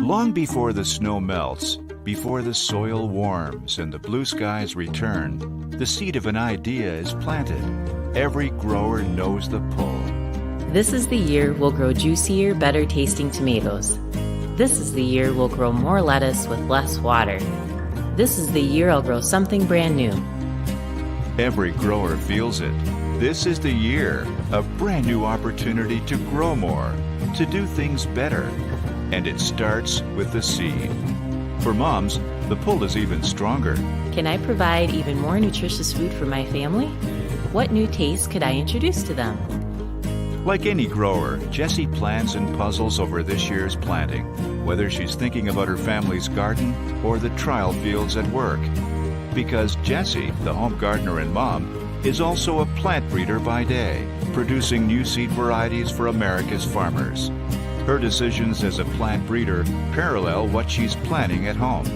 Long before the snow melts, before the soil warms and the blue skies return, the seed of an idea is planted. Every grower knows the pull. This is the year we'll grow juicier, better tasting tomatoes. This is the year we'll grow more lettuce with less water. This is the year I'll grow something brand new. Every grower feels it. This is the year, a brand new opportunity to grow more, to do things better. And it starts with the seed. For moms, the pull is even stronger. Can I provide even more nutritious food for my family? What new tastes could I introduce to them? Like any grower, Jessie plans and puzzles over this year's planting, whether she's thinking about her family's garden or the trial fields at work. Because Jessie, the home gardener and mom, is also a plant breeder by day, producing new seed varieties for America's farmers. Her decisions as a plant breeder parallel what she's planning at home.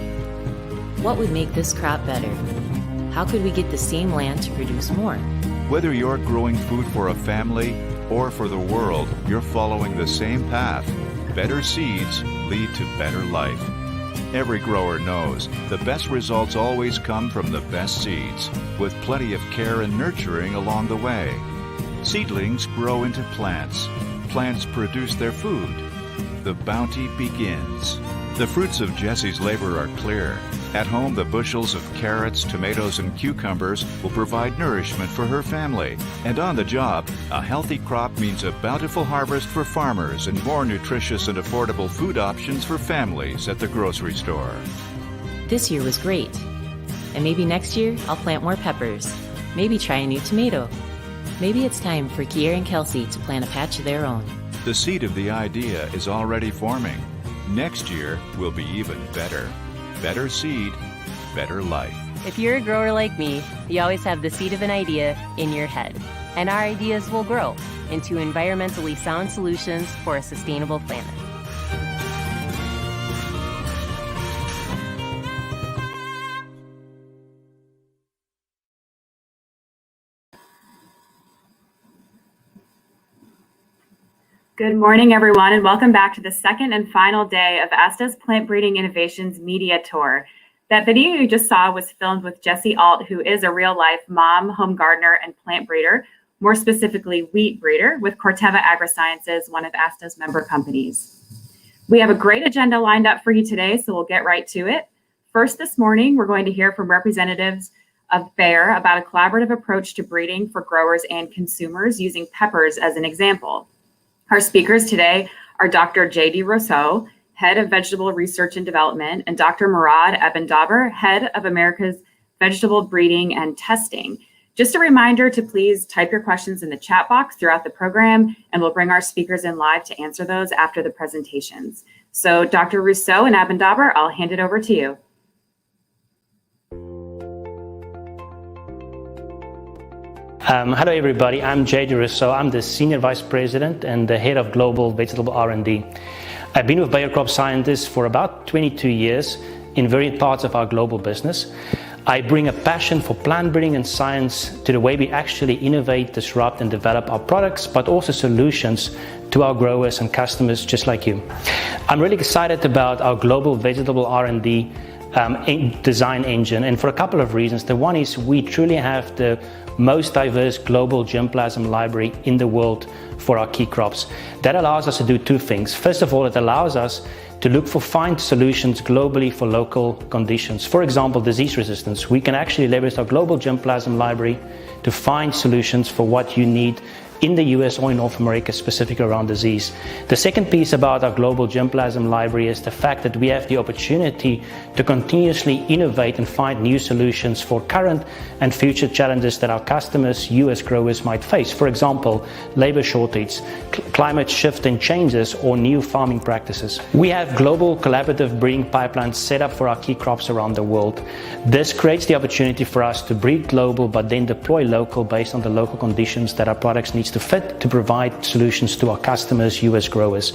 What would make this crop better? How could we get the same land to produce more? Whether you're growing food for a family or for the world, you're following the same path. Better seeds lead to better life. Every grower knows the best results always come from the best seeds, with plenty of care and nurturing along the way. Seedlings grow into plants. Plants produce their food. The bounty begins. The fruits of Jessie's labor are clear. At home, the bushels of carrots, tomatoes, and cucumbers will provide nourishment for her family. And on the job, a healthy crop means a bountiful harvest for farmers and more nutritious and affordable food options for families at the grocery store. This year was great. And maybe next year, I'll plant more peppers. Maybe try a new tomato. Maybe it's time for Kier and Kelsey to plant a patch of their own. The seed of the idea is already forming. Next year will be even better. Better seed, better life. If you're a grower like me, you always have the seed of an idea in your head. And our ideas will grow into environmentally sound solutions for a sustainable planet. Good morning, everyone, and welcome back to the second and final day of ASTA's Plant Breeding Innovations Media Tour. That video you just saw was filmed with Jessie Alt, who is a real-life mom, home gardener, and plant breeder, more specifically wheat breeder, with Corteva Agrisciences, one of ASTA's member companies. We have a great agenda lined up for you today, so we'll get right to it. First this morning, we're going to hear from representatives of Bayer about a collaborative approach to breeding for growers and consumers using peppers as an example. Our speakers today are Dr. J.D. Rousseau, Head of Vegetable Research and Development, and Dr. Murad Ebendaber, Head of America's Vegetable Breeding and Testing. Just a reminder to please type your questions in the chat box throughout the program, and we'll bring our speakers in live to answer those after the presentations. So Dr. Rousseau and Ebendaber, I'll hand it over to you. Hello everybody, I'm J.D. Rousseau. I'm the Senior Vice President and the Head of Global Vegetable R&D. I've been with Bayer Crop Scientists for about 22 years in various parts of our global business. I bring a passion for plant breeding and science to the way we actually innovate, disrupt and develop our products, but also solutions to our growers and customers just like you. I'm really excited about our global vegetable R&D design engine, and for a couple of reasons. The one is we truly have the most diverse global germplasm library in the world for our key crops. That allows us to do two things. First of all, it allows us to look for find solutions globally for local conditions. For example, disease resistance. We can actually leverage our global germplasm library to find solutions for what you need in the US or in North America, specifically around disease. The second piece about our global germplasm library is the fact that we have the opportunity to continuously innovate and find new solutions for current and future challenges that our customers, US growers, might face. For example, labor shortage, climate shift and changes, or new farming practices. We have global collaborative breeding pipelines set up for our key crops around the world. This creates the opportunity for us to breed global but then deploy local based on the local conditions that our products need needs to fit to provide solutions to our customers, US growers.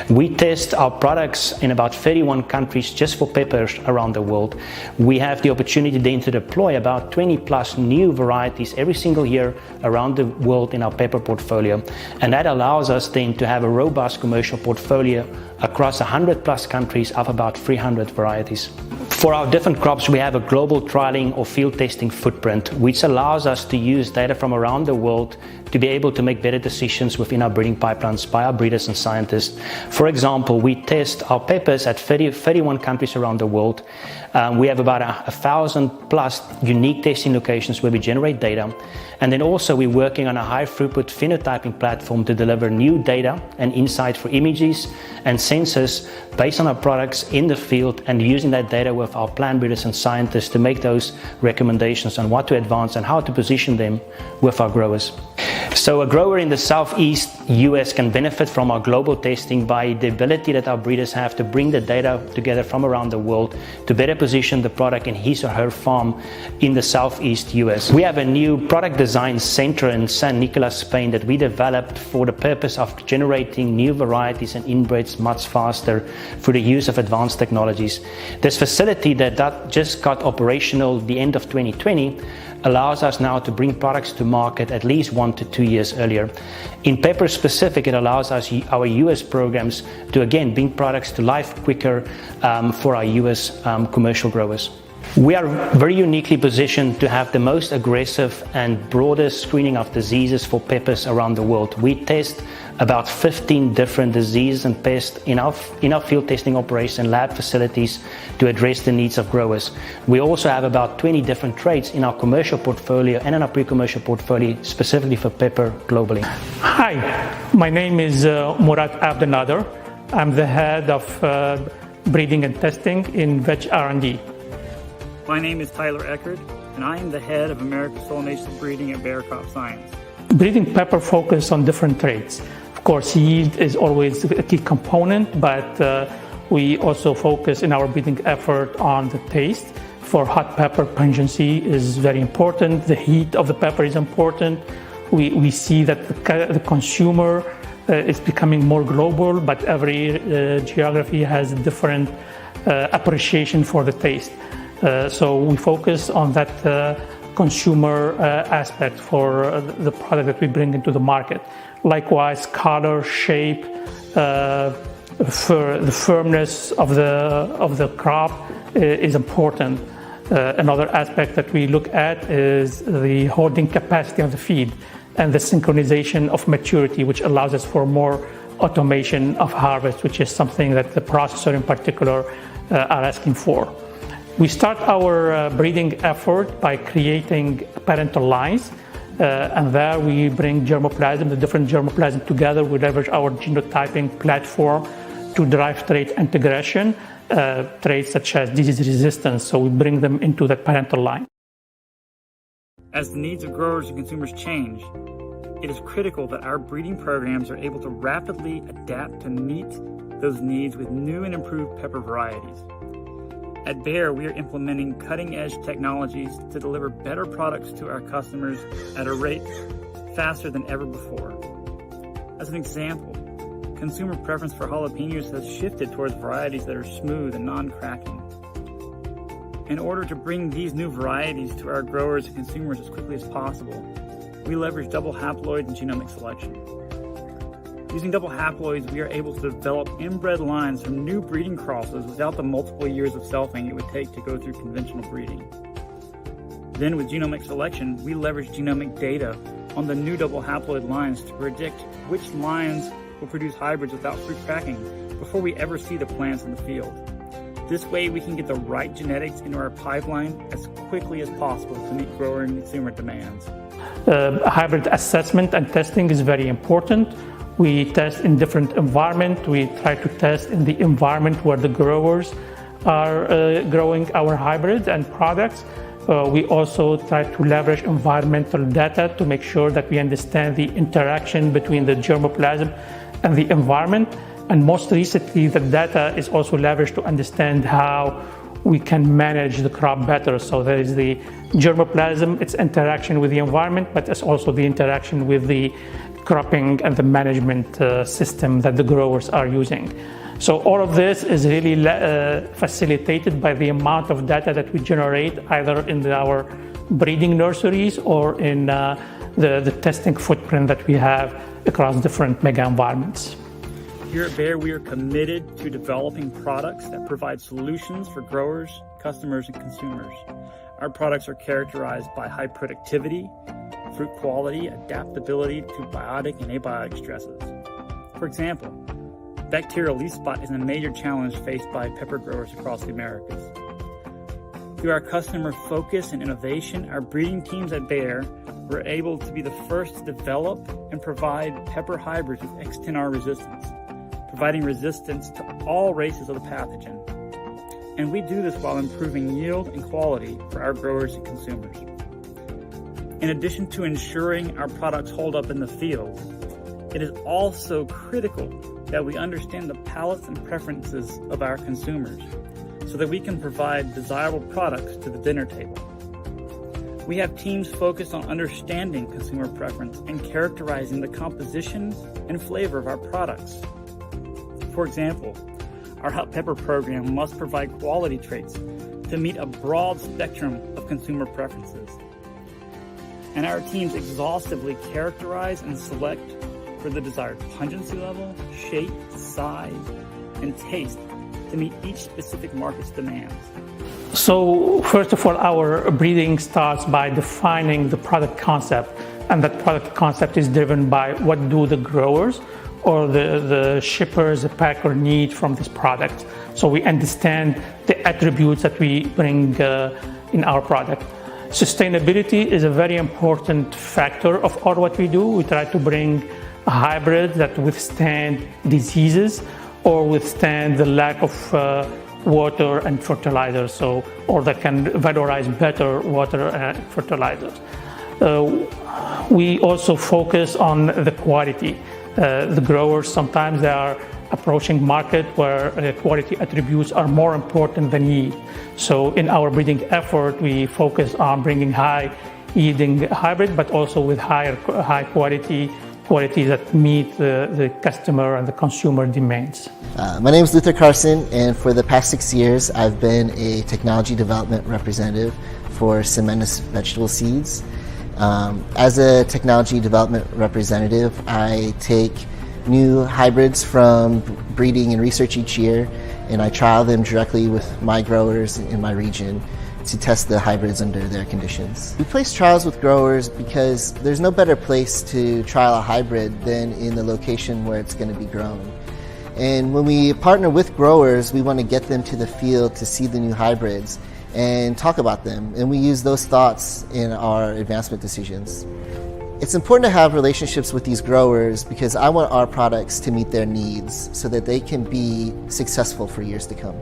We test our products in about 31 countries just for peppers around the world. We have the opportunity then to deploy about 20 plus new varieties every single year around the world in our pepper portfolio. And that allows us then to have a robust commercial portfolio across 100 plus countries of about 300 varieties. For our different crops, we have a global trialing or field testing footprint, which allows us to use data from around the world to be able to make better decisions within our breeding pipelines by our breeders and scientists. For example, we test our peppers at 31 countries around the world. We have about 1,000 plus unique testing locations where we generate data. And then also we're working on a high throughput phenotyping platform to deliver new data and insight for images and sensors based on our products in the field, and using that data with our plant breeders and scientists to make those recommendations on what to advance and how to position them with our growers. So a grower in the Southeast US can benefit from our global testing by the ability that our breeders have to bring the data together from around the world to better position the product in his or her farm in the Southeast US. We have a new product design center in San Nicolas, Spain that we developed for the purpose of generating new varieties and inbreds much faster through the use of advanced technologies. This facility that just got operational the end of 2020 allows us now to bring products to market at least 1 to 2 years earlier. In pepper specific, it allows us, our US programs, to again bring products to life quicker for our US commercial growers. We are very uniquely positioned to have the most aggressive and broadest screening of diseases for peppers around the world. We test about 15 different diseases and pests in our field testing operation lab facilities to address the needs of growers. We also have about 20 different traits in our commercial portfolio and in our pre-commercial portfolio specifically for pepper globally. Hi, my name is Murad Abdelnader. I'm the head of breeding and testing in veg R&D. My name is Tyler Eckert, and I am the head of America's Solanation Breeding at Bayer Crop Science. Breeding pepper focus on different traits. Of course, yield is always a key component, but we also focus in our breeding effort on the taste. For hot pepper, pungency is very important. The heat of the pepper is important. We see that the consumer is becoming more global, but every geography has a different appreciation for the taste. So we focus on that consumer aspect for the product that we bring into the market. Likewise, color, shape, for the firmness of the crop is important. Another aspect that we look at is the holding capacity of the feed and the synchronization of maturity, which allows us for more automation of harvest, which is something that the processor in particular are asking for. We start our breeding effort by creating parental lines, and there we bring germplasm, the different germplasm together. We leverage our genotyping platform to drive trait integration, traits such as disease resistance, so we bring them into that parental line. As the needs of growers and consumers change, it is critical that our breeding programs are able to rapidly adapt to meet those needs with new and improved pepper varieties. At Bayer, we are implementing cutting-edge technologies to deliver better products to our customers at a rate faster than ever before. As an example, consumer preference for jalapenos has shifted towards varieties that are smooth and non-cracking. In order to bring these new varieties to our growers and consumers as quickly as possible, we leverage double haploid and genomic selection. Using double haploids, we are able to develop inbred lines from new breeding crosses without the multiple years of selfing it would take to go through conventional breeding. Then with genomic selection, we leverage genomic data on the new double haploid lines to predict which lines will produce hybrids without fruit cracking before we ever see the plants in the field. This way we can get the right genetics into our pipeline as quickly as possible to meet grower and consumer demands. Hybrid assessment and testing is very important. We test in different environments. We try to test in the environment where the growers are growing our hybrids and products. We also try to leverage environmental data to make sure that we understand the interaction between the germplasm and the environment. And most recently, the data is also leveraged to understand how we can manage the crop better. So there is the germplasm, its interaction with the environment, but there's also the interaction with the cropping and the management system that the growers are using. So all of this is really facilitated by the amount of data that we generate either in our breeding nurseries or in the testing footprint that we have across different mega environments. Here at Bayer, we are committed to developing products that provide solutions for growers, customers, and consumers. Our products are characterized by high productivity, fruit quality, adaptability to biotic and abiotic stresses. For example, bacterial leaf spot is a major challenge faced by pepper growers across the Americas. Through our customer focus and innovation, our breeding teams at Bayer were able to be the first to develop and provide pepper hybrids with X10R resistance, providing resistance to all races of the pathogen. And we do this while improving yield and quality for our growers and consumers. In addition to ensuring our products hold up in the field, it is also critical that we understand the palates and preferences of our consumers so that we can provide desirable products to the dinner table. We have teams focused on understanding consumer preference and characterizing the composition and flavor of our products. For example, our hot pepper program must provide quality traits to meet a broad spectrum of consumer preferences. And our teams exhaustively characterize and select for the desired pungency level, shape, size, and taste to meet each specific market's demands. So first of all, our breeding starts by defining the product concept, and that product concept is driven by what do the growers or the shippers, the packer need from this product. So we understand the attributes that we bring in our product. Sustainability is a very important factor of all what we do. We try to bring hybrids that withstand diseases or withstand the lack of water and fertilizer, or that can valorize better water and fertilizers. We also focus on the quality. The growers, sometimes they are approaching market where quality attributes are more important than yield. So in our breeding effort, we focus on bringing high yielding hybrid, but also with high quality that meet the customer and the consumer demands. My name is Luther Carson, and for the past 6 years, I've been a technology development representative for Syngenta vegetable seeds. As a technology development representative, I take new hybrids from breeding and research each year, and I trial them directly with my growers in my region to test the hybrids under their conditions. We place trials with growers because there's no better place to trial a hybrid than in the location where it's going to be grown. And when we partner with growers, we want to get them to the field to see the new hybrids and talk about them, and we use those thoughts in our advancement decisions. It's important to have relationships with these growers because I want our products to meet their needs so that they can be successful for years to come.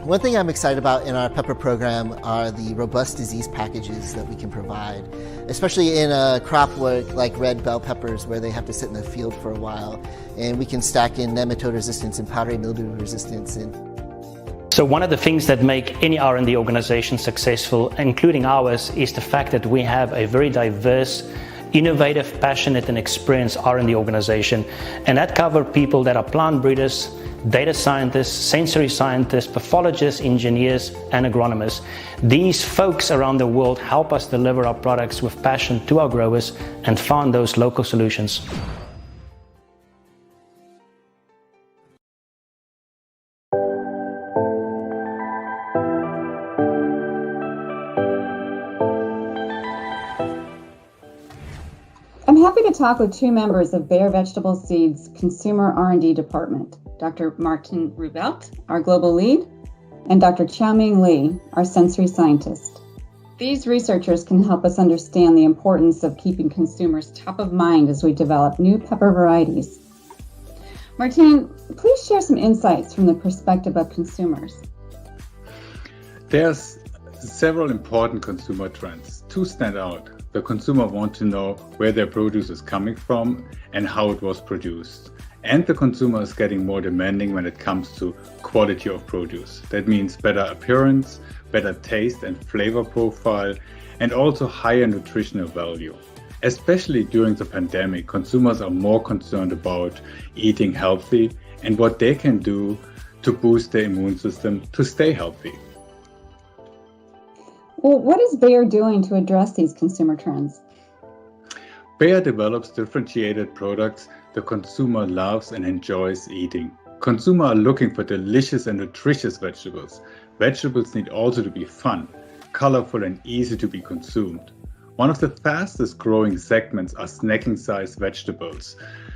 One thing I'm excited about in our pepper program are the robust disease packages that we can provide, especially in a crop like red bell peppers where they have to sit in the field for a while, and we can stack in nematode resistance and powdery mildew resistance. So one of the things that make any R&D organization successful, including ours, is the fact that we have a very diverse, innovative, passionate and experienced R&D organization, and that covers people that are plant breeders, data scientists, sensory scientists, pathologists, engineers and agronomists. These folks around the world help us deliver our products with passion to our growers and find those local solutions. I'm happy to talk with two members of Bayer Vegetable Seeds' Consumer R&D Department, Dr. Martin Rubelt, our global lead, and Dr. Xiaoming Li, our sensory scientist. These researchers can help us understand the importance of keeping consumers top of mind as we develop new pepper varieties. Martin, please share some insights from the perspective of consumers. There's several important consumer trends. Two stand out. The consumer wants to know where their produce is coming from and how it was produced. And the consumer is getting more demanding when it comes to quality of produce. That means better appearance, better taste and flavor profile, and also higher nutritional value. Especially during the pandemic, consumers are more concerned about eating healthy and what they can do to boost their immune system to stay healthy. Well, what is Bayer doing to address these consumer trends? Bayer develops differentiated products the consumer loves and enjoys eating. Consumers are looking for delicious and nutritious vegetables. Vegetables need also to be fun, colorful, and easy to be consumed. One of the fastest growing segments are snacking-sized vegetables,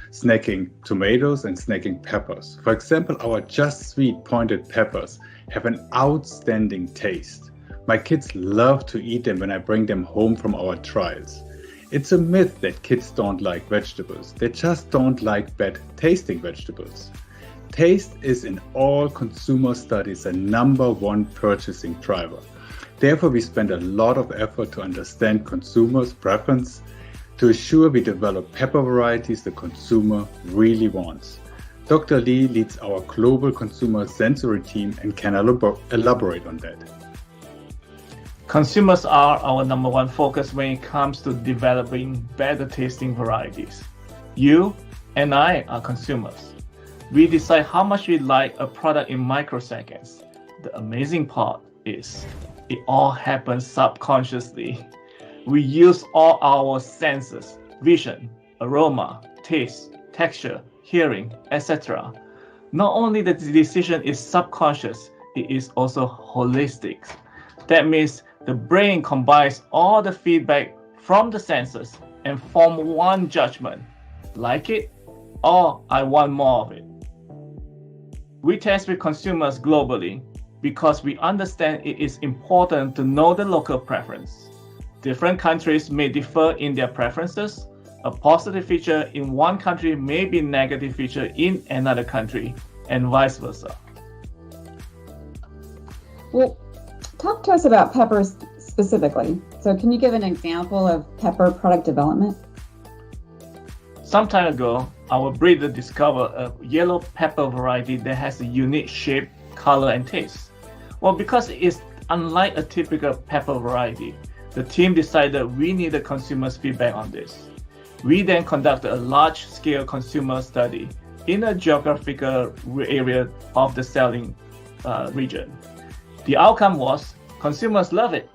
snacking tomatoes and snacking peppers. For example, our Just Sweet pointed peppers have an outstanding taste. My kids love to eat them when I bring them home from our trials. It's a myth that kids don't like vegetables. They just don't like bad tasting vegetables. Taste is in all consumer studies a #1 purchasing driver. Therefore, we spend a lot of effort to understand consumers' preference to ensure we develop pepper varieties the consumer really wants. Dr. Lee leads our global consumer sensory team and can elaborate on that. Consumers are our #1 focus when it comes to developing better tasting varieties. You and I are consumers. We decide how much we like a product in microseconds. The amazing part is it all happens subconsciously. We use all our senses, vision, aroma, taste, texture, hearing, etc. Not only the decision is subconscious, it is also holistic. That means the brain combines all the feedback from the senses and form one judgment. Like it, or I want more of it. We test with consumers globally because we understand it is important to know the local preference. Different countries may differ in their preferences. A positive feature in one country may be a negative feature in another country, and vice versa. Well, talk to us about peppers specifically. So can you give an example of pepper product development? Some time ago, our breeder discovered a yellow pepper variety that has a unique shape, color, and taste. Well, because it is unlike a typical pepper variety, the team decided we needed consumers' feedback on this. We then conducted a large-scale consumer study in a geographical area of the selling region. The outcome was consumers love it.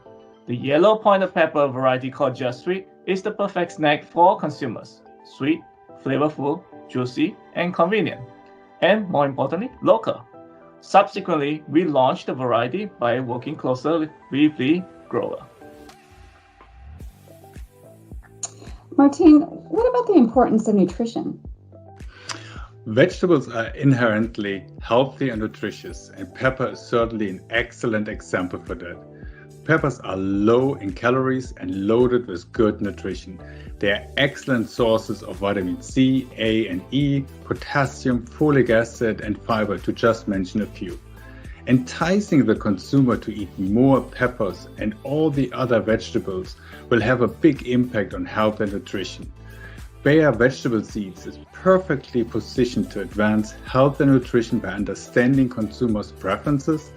The yellow pointed pepper variety called Just Sweet is the perfect snack for consumers. Sweet, flavorful, juicy, and convenient. And more importantly, local. Subsequently, we launched the variety by working closely with the grower. Martine, what about the importance of nutrition? Vegetables are inherently healthy and nutritious, and pepper is certainly an excellent example for that. Peppers are low in calories and loaded with good nutrition. They are excellent sources of vitamin C, A, and E, potassium, folic acid, and fiber, to just mention a few. Enticing the consumer to eat more peppers and all the other vegetables will have a big impact on health and nutrition. Bayer Vegetable Seeds is perfectly positioned to advance health and nutrition by understanding consumers' preferences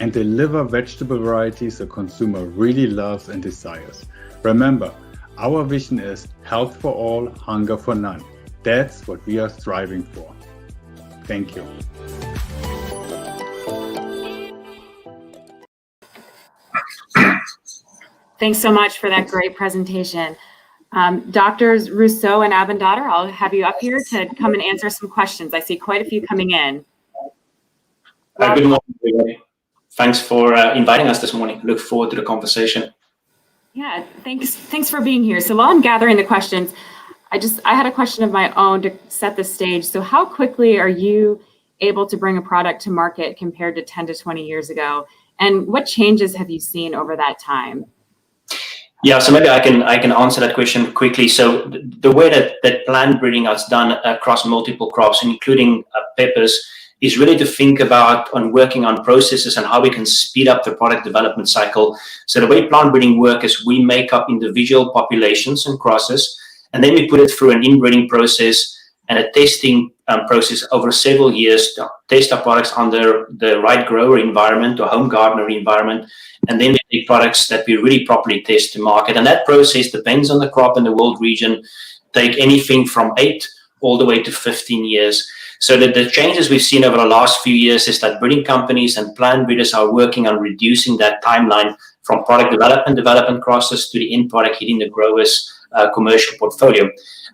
and deliver vegetable varieties the consumer really loves and desires. Remember, our vision is health for all, hunger for none. That's what we are striving for. Thank you. Thanks so much for that great presentation. Doctors Rousseau and Abendauer, I'll have you up here to come and answer some questions. I see quite a few coming in. Good morning, everybody. Thanks for inviting us this morning. Look forward to the conversation. Yeah, thanks for being here. So while I'm gathering the questions, I had a question of my own to set the stage. So how quickly are you able to bring a product to market compared to 10 to 20 years ago? And what changes have you seen over that time? Yeah, so maybe I can answer that question quickly. So the way that plant breeding is done across multiple crops, including peppers, is really to think about on working on processes and how we can speed up the product development cycle. So the way plant breeding works is we make up individual populations and crosses, and then we put it through an inbreeding process and a testing process over several years to test our products under the right grower environment or home gardener environment, and then we take products that we really properly test to market. And that process depends on the crop and the world region, take anything from 8 all the way to 15 years. So the changes we've seen over the last few years is that breeding companies and plant breeders are working on reducing that timeline from product development process to the end product hitting the grower's commercial portfolio.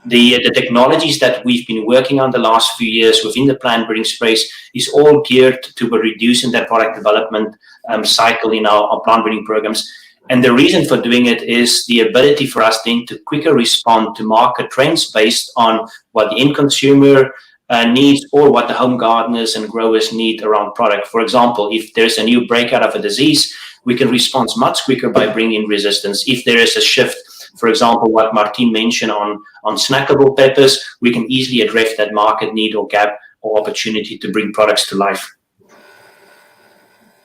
The technologies that we've been working on the last few years within the plant breeding space is all geared to reducing that product development cycle in our plant breeding programs. And the reason for doing it is the ability for us then to quicker respond to market trends based on what the end consumer needs or what the home gardeners and growers need around product. For example, if there's a new breakout of a disease, we can respond much quicker by bringing in resistance. If there is a shift, for example, what Martin mentioned on snackable peppers, we can easily address that market need or gap or opportunity to bring products to life.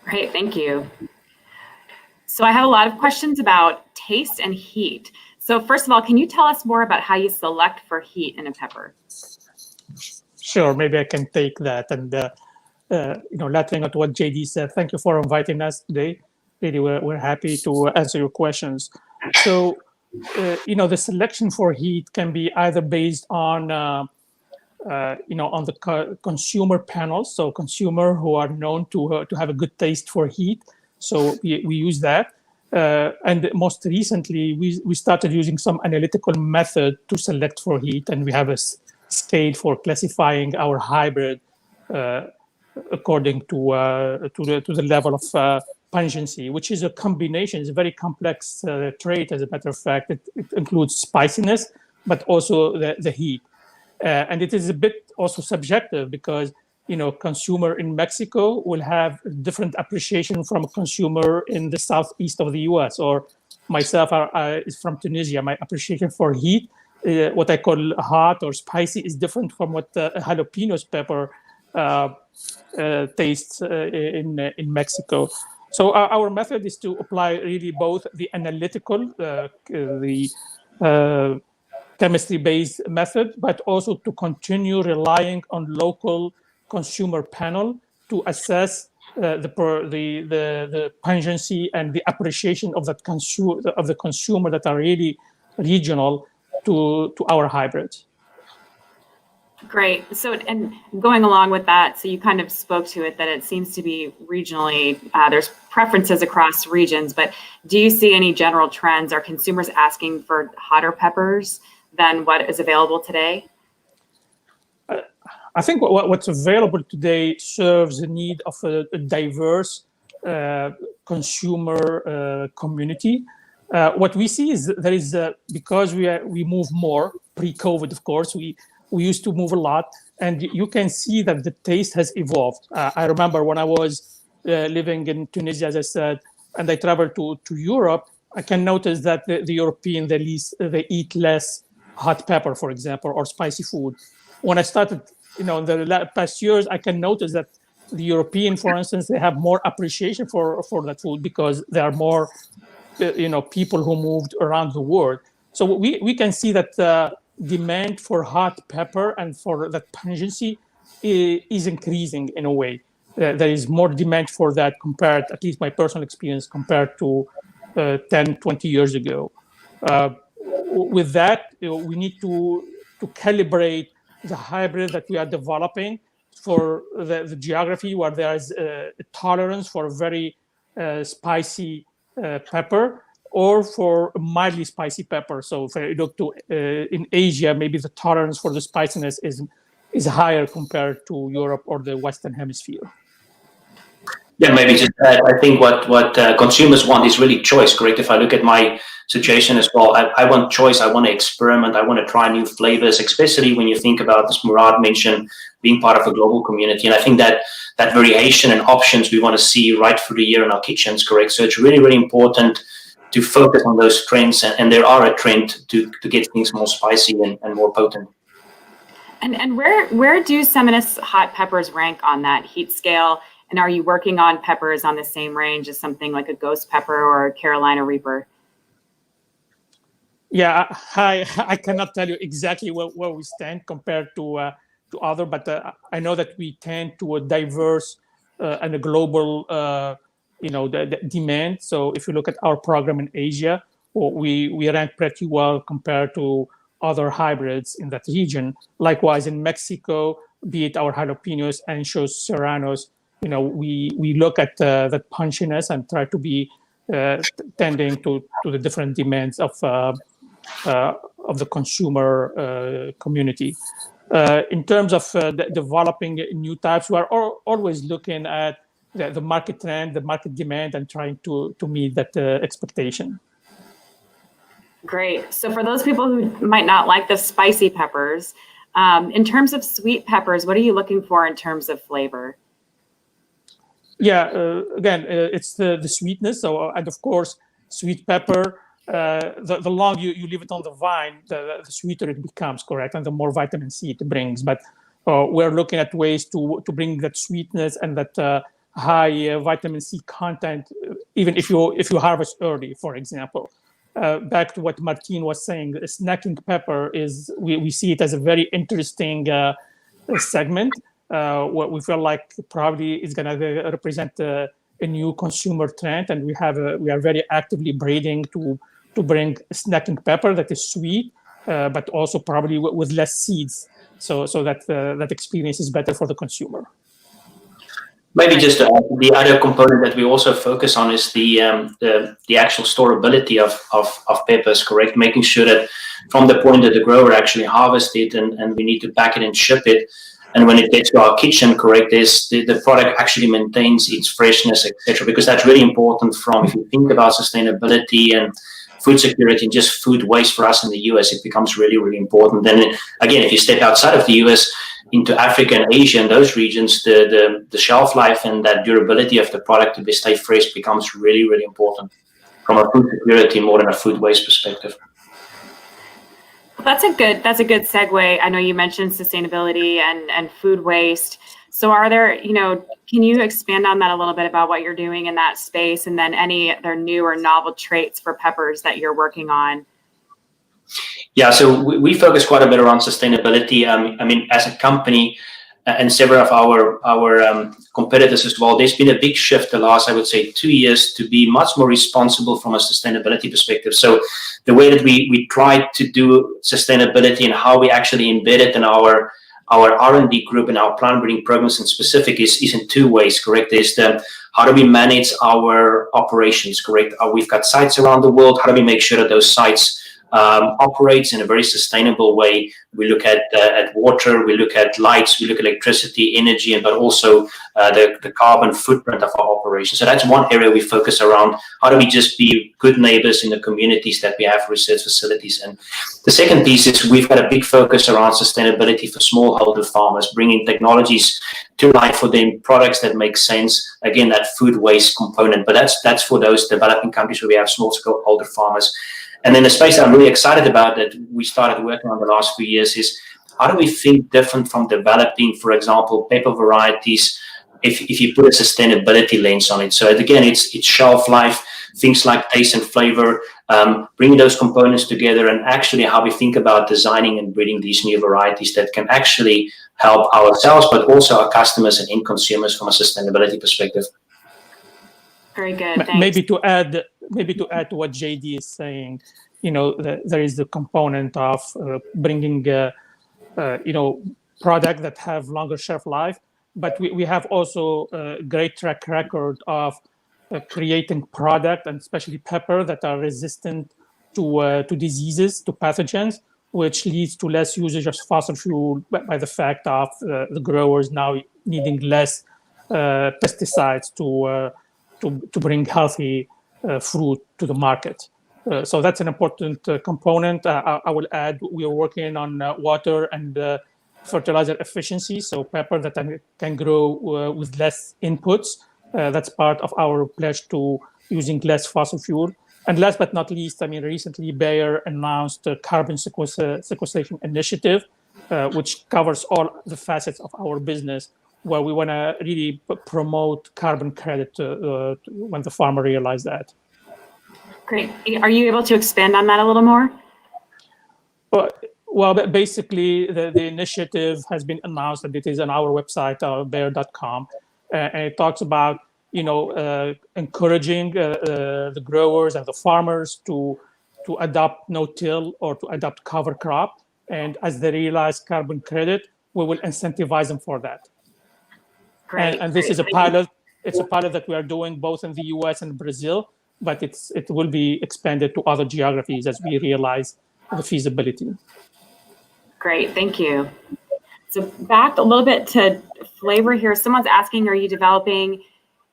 Great, thank you. So I have a lot of questions about taste and heat. So first of all, can you tell us more about how you select for heat in a pepper? Sure, maybe I can take that. And lattering at what JD said, thank you for inviting us today. Really, we're happy to answer your questions. So, the selection for heat can be either based on, on the consumer panels. So consumer who are known to have a good taste for heat. So we use that. And most recently, we started using some analytical method to select for heat. And we have a scale for classifying our hybrid according to the level of pungency, which is a combination. It's a very complex trait, as a matter of fact. It includes spiciness, but also the heat. And it is a bit also subjective because, consumer in Mexico will have different appreciation from a consumer in the southeast of the US, or myself is from Tunisia. My appreciation for heat, what I call hot or spicy, is different from what a jalapenos pepper tastes in Mexico. So our method is to apply really both the analytical, the chemistry-based method, but also to continue relying on local consumer panel to assess the pungency and the appreciation of the consumer that are really regional to our hybrids. Great. So, and going along with that, so you kind of spoke to it, that it seems to be regionally, there's preferences across regions, but do you see any general trends? Are consumers asking for hotter peppers than what is available today? I think what's available today serves the need of a diverse consumer community. What we see is there is, because we move more, pre-COVID, of course, we used to move a lot, and you can see that the taste has evolved. I remember when I was living in Tunisia, as I said, and I traveled to Europe, I can notice that the European, they eat less hot pepper, for example, or spicy food. When I started, in the past years, I can notice that the European, for instance, they have more appreciation for that food because there are more, people who moved around the world. So we can see that demand for hot pepper and for that pungency is increasing in a way. There is more demand for that compared, at least my personal experience, compared to 10, 20 years ago. With that, we need to calibrate the hybrid that we are developing for the geography where there is a tolerance for very spicy pepper, or for mildly spicy pepper. So if you look to in Asia, maybe the tolerance for the spiciness is higher compared to Europe or the Western Hemisphere. Yeah, maybe just I think what consumers want is really choice, correct? If I look at my situation as well, I want choice, I want to experiment, I want to try new flavors, especially when you think about, as Murad mentioned, being part of a global community. And I think that variation and options we want to see right through the year in our kitchens, correct? So it's really, really important to focus on those trends, and there are a trend to get things more spicy and more potent. And where do Seedless hot peppers rank on that heat scale? And are you working on peppers on the same range as something like a ghost pepper or a Carolina Reaper? Yeah, I cannot tell you exactly where we stand compared to other, but I know that we tend to a diverse and a global, the demand. So if you look at our program in Asia, we rank pretty well compared to other hybrids in that region. Likewise, in Mexico, be it our jalapenos, anchos, serranos, we look at that punchiness and try to be tending to the different demands of the consumer community. In terms of developing new types, we are always looking at the market trend, the market demand, and trying to meet that expectation. Great. So for those people who might not like the spicy peppers, in terms of sweet peppers, what are you looking for in terms of flavor? Yeah, again, it's the sweetness. So, and of course, sweet pepper, the longer you leave it on the vine, the sweeter it becomes, correct? And the more vitamin C it brings. But we're looking at ways to bring that sweetness and that high vitamin C content, even if you harvest early, for example. Back to what Martin was saying, snacking pepper we see it as a very interesting segment. What we feel like probably is going to represent a new consumer trend, and we are very actively breeding to bring snacking pepper that is sweet, but also probably with less seeds, so that that experience is better for the consumer. Maybe just the other component that we also focus on is the actual storability of peppers, correct? Making sure that from the point that the grower actually harvests it and we need to pack it and ship it, and when it gets to our kitchen, correct, the product actually maintains its freshness, etc. Because that's really important if you think about sustainability and food security and just food waste for us in the US, it becomes really, really important. Then again, if you step outside of the US into Africa and Asia and those regions, the shelf life and that durability of the product to stay fresh becomes really, really important from a food security more than a food waste perspective. That's a good segue. I know you mentioned sustainability and food waste. So are there, can you expand on that a little bit about what you're doing in that space, and then any other new or novel traits for peppers that you're working on? Yeah, so we focus quite a bit around sustainability. I mean, as a company and several of our competitors as well, there's been a big shift the last, I would say, 2 years to be much more responsible from a sustainability perspective. So the way that we try to do sustainability and how we actually embed it in our R&D group and our plant breeding programs in specific is in two ways, correct? There's how do we manage our operations, correct? We've got sites around the world. How do we make sure that those sites operates in a very sustainable way? We look at water, we look at lights, we look at electricity, energy, but also the carbon footprint of our operation. So that's one area we focus around. How do we just be good neighbors in the communities that we have research facilities in? The second piece is we've got a big focus around sustainability for smallholder farmers, bringing technologies to life for them, products that make sense. Again, that food waste component, but that's for those developing countries where we have smallholder farmers. And then the space that I'm really excited about that we started working on the last few years is how do we think different from developing, for example, pepper varieties if you put a sustainability lens on it. So again, it's shelf life, things like taste and flavor, bringing those components together, and actually how we think about designing and breeding these new varieties that can actually help ourselves, but also our customers and end consumers from a sustainability perspective. Very good. Thanks. Maybe to add to what JD is saying, there is the component of bringing, product that have longer shelf life, but we have also a great track record of creating product, and especially pepper, that are resistant to diseases, to pathogens, which leads to less usage of fossil fuel by the fact of the growers now needing less pesticides to bring healthy fruit to the market. So that's an important component. I will add, we are working on water and fertilizer efficiency, so pepper that can grow with less inputs. That's part of our pledge to using less fossil fuel. And last but not least, recently Bayer announced a carbon sequestration initiative, which covers all the facets of our business, where we want to really promote carbon credit when the farmer realizes that. Great. Are you able to expand on that a little more? But basically, the initiative has been announced, and it is on our website, bayer.com, and it talks about encouraging the growers and the farmers to adopt no-till or to adopt cover crop, and as they realize carbon credit, we will incentivize them for that. Great. And this is a pilot. It's a pilot that we are doing both in the U.S. and Brazil, but it will be expanded to other geographies as we realize the feasibility. Great, thank you. So back a little bit to flavor here. Someone's asking, are you developing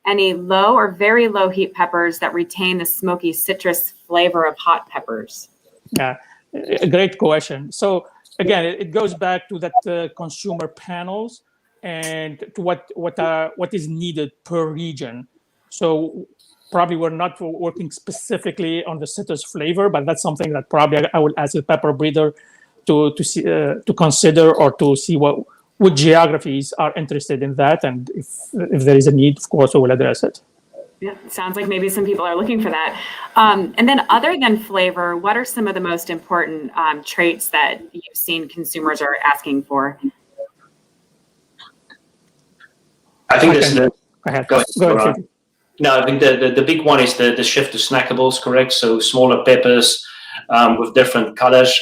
any low or very low heat peppers that retain the smoky citrus flavor of hot peppers? Yeah, a great question. So again, it goes back to that consumer panels and to what is needed per region. So probably we're not working specifically on the citrus flavor, but that's something that probably I will ask the pepper breeder to consider, or to see what geographies are interested in that, and if there is a need, of course, we will address it. Yeah, sounds like maybe some people are looking for that. And then other than flavor, what are some of the most important traits that you've seen consumers are asking for? I think this is Go ahead. No, I think the big one is the shift to snackables, correct? So smaller peppers with different colors,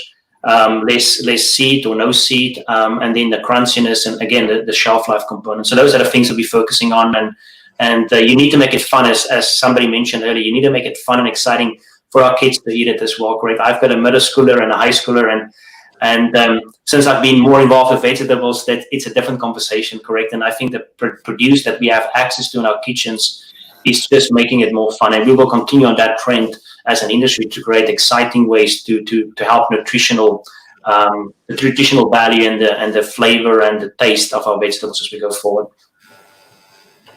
less seed or no seed, and then the crunchiness, and again the shelf life component. So those are the things that we're focusing on, and you need to make it fun, as somebody mentioned earlier. You need to make it fun and exciting for our kids to eat it as well, correct? I've got a middle schooler and a high schooler, and since I've been more involved with vegetables, that it's a different conversation, correct? And I think the produce that we have access to in our kitchens is just making it more fun, and we will continue on that trend as an industry to create exciting ways to help the traditional value and the flavor and the taste of our vegetables as we go forward.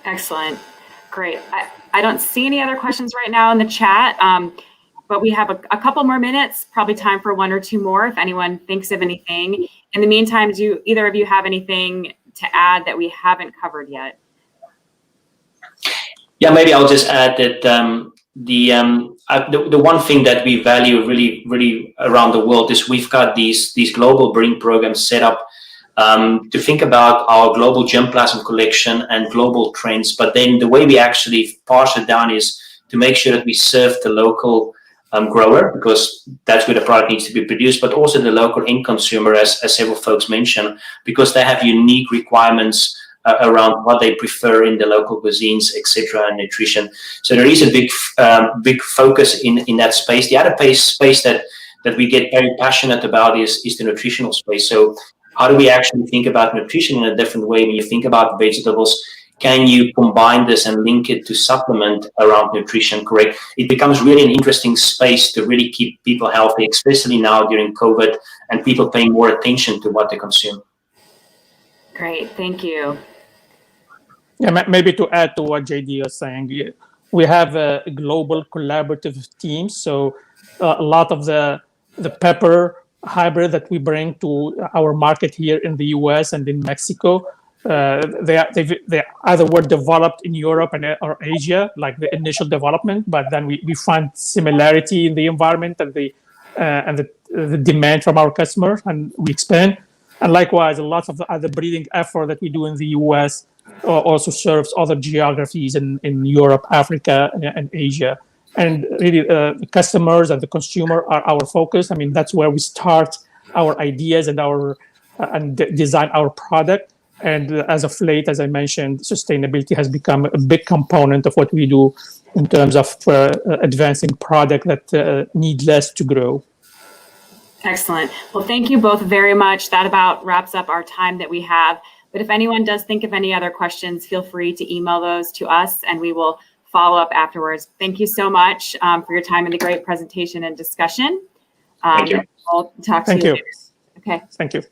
Excellent. Great. I don't see any other questions right now in the chat, but we have a couple more minutes, probably time for one or two more if anyone thinks of anything. In the meantime, do either of you have anything to add that we haven't covered yet? Yeah, maybe I'll just add that the one thing that we value really around the world is we've got these global breeding programs set up to think about our global germplasm collection and global trends. But then the way we actually parse it down is to make sure that we serve the local grower, because that's where the product needs to be produced, but also the local end consumer, as several folks mentioned, because they have unique requirements around what they prefer in the local cuisines, etc., and nutrition. So there is a big focus in that space. The other space that we get very passionate about is the nutritional space. So how do we actually think about nutrition in a different way? When you think about vegetables, can you combine this and link it to supplement around nutrition, correct? It becomes really an interesting space to really keep people healthy, especially now during COVID and people paying more attention to what they consume. Great, thank you. Yeah, maybe to add to what JD was saying, we have a global collaborative team. So a lot of the pepper hybrid that we bring to our market here in the US and in Mexico, they either were developed in Europe or Asia, like the initial development, but then we find similarity in the environment and the demand from our customers, and we expand. And likewise, a lot of the other breeding effort that we do in the US also serves other geographies in Europe, Africa, and Asia. And really, the customers and the consumer are our focus. I mean, that's where we start our ideas and design our product. And as of late, as I mentioned, sustainability has become a big component of what we do in terms of advancing product that need less to grow. Excellent. Well, thank you both very much. That about wraps up our time that we have. But if anyone does think of any other questions, feel free to email those to us and we will follow up afterwards. Thank you so much for your time and the great presentation and discussion. Thank you. We'll talk to you later. Okay. Thank you.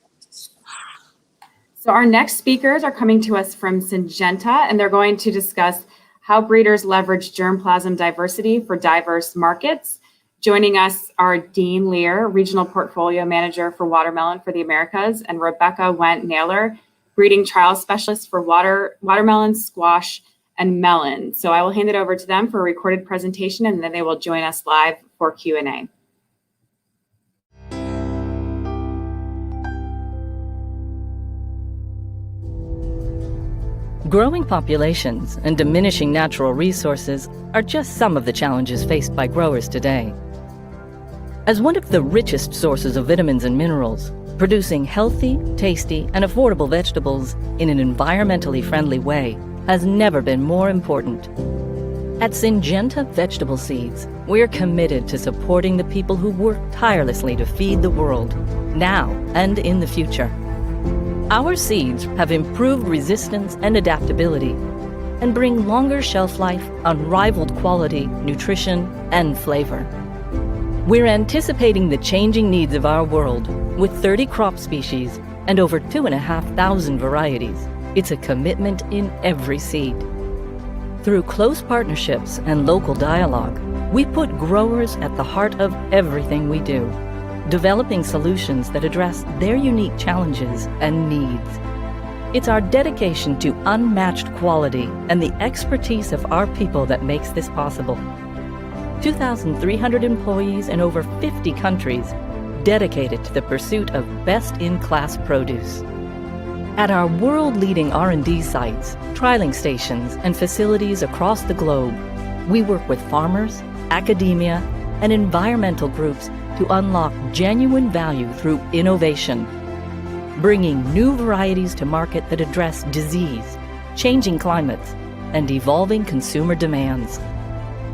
So our next speakers are coming to us from Syngenta, and they're going to discuss how breeders leverage germplasm diversity for diverse markets. Joining us are Dean Lear, Regional Portfolio Manager for Watermelon for the Americas, and Rebecca Wendt-Naylor, Breeding Trial Specialist for Watermelon, Squash, and Melon. So I will hand it over to them for a recorded presentation, and then they will join us live for Q&A. Growing populations and diminishing natural resources are just some of the challenges faced by growers today. As one of the richest sources of vitamins and minerals, producing healthy, tasty, and affordable vegetables in an environmentally friendly way has never been more important. At Syngenta Vegetable Seeds, we're committed to supporting the people who work tirelessly to feed the world, now and in the future. Our seeds have improved resistance and adaptability and bring longer shelf life, unrivaled quality, nutrition, and flavor. We're anticipating the changing needs of our world with 30 crop species and over 2,500 varieties. It's a commitment in every seed. Through close partnerships and local dialogue, we put growers at the heart of everything we do, developing solutions that address their unique challenges and needs. It's our dedication to unmatched quality and the expertise of our people that makes this possible. 2,300 employees in over 50 countries dedicated to the pursuit of best-in-class produce. At our world-leading R&D sites, trialing stations, and facilities across the globe, we work with farmers, academia, and environmental groups to unlock genuine value through innovation, bringing new varieties to market that address disease, changing climates, and evolving consumer demands.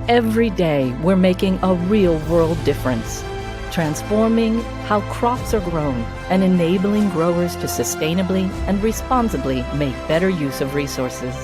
Every day, we're making a real-world difference, transforming how crops are grown and enabling growers to sustainably and responsibly make better use of resources.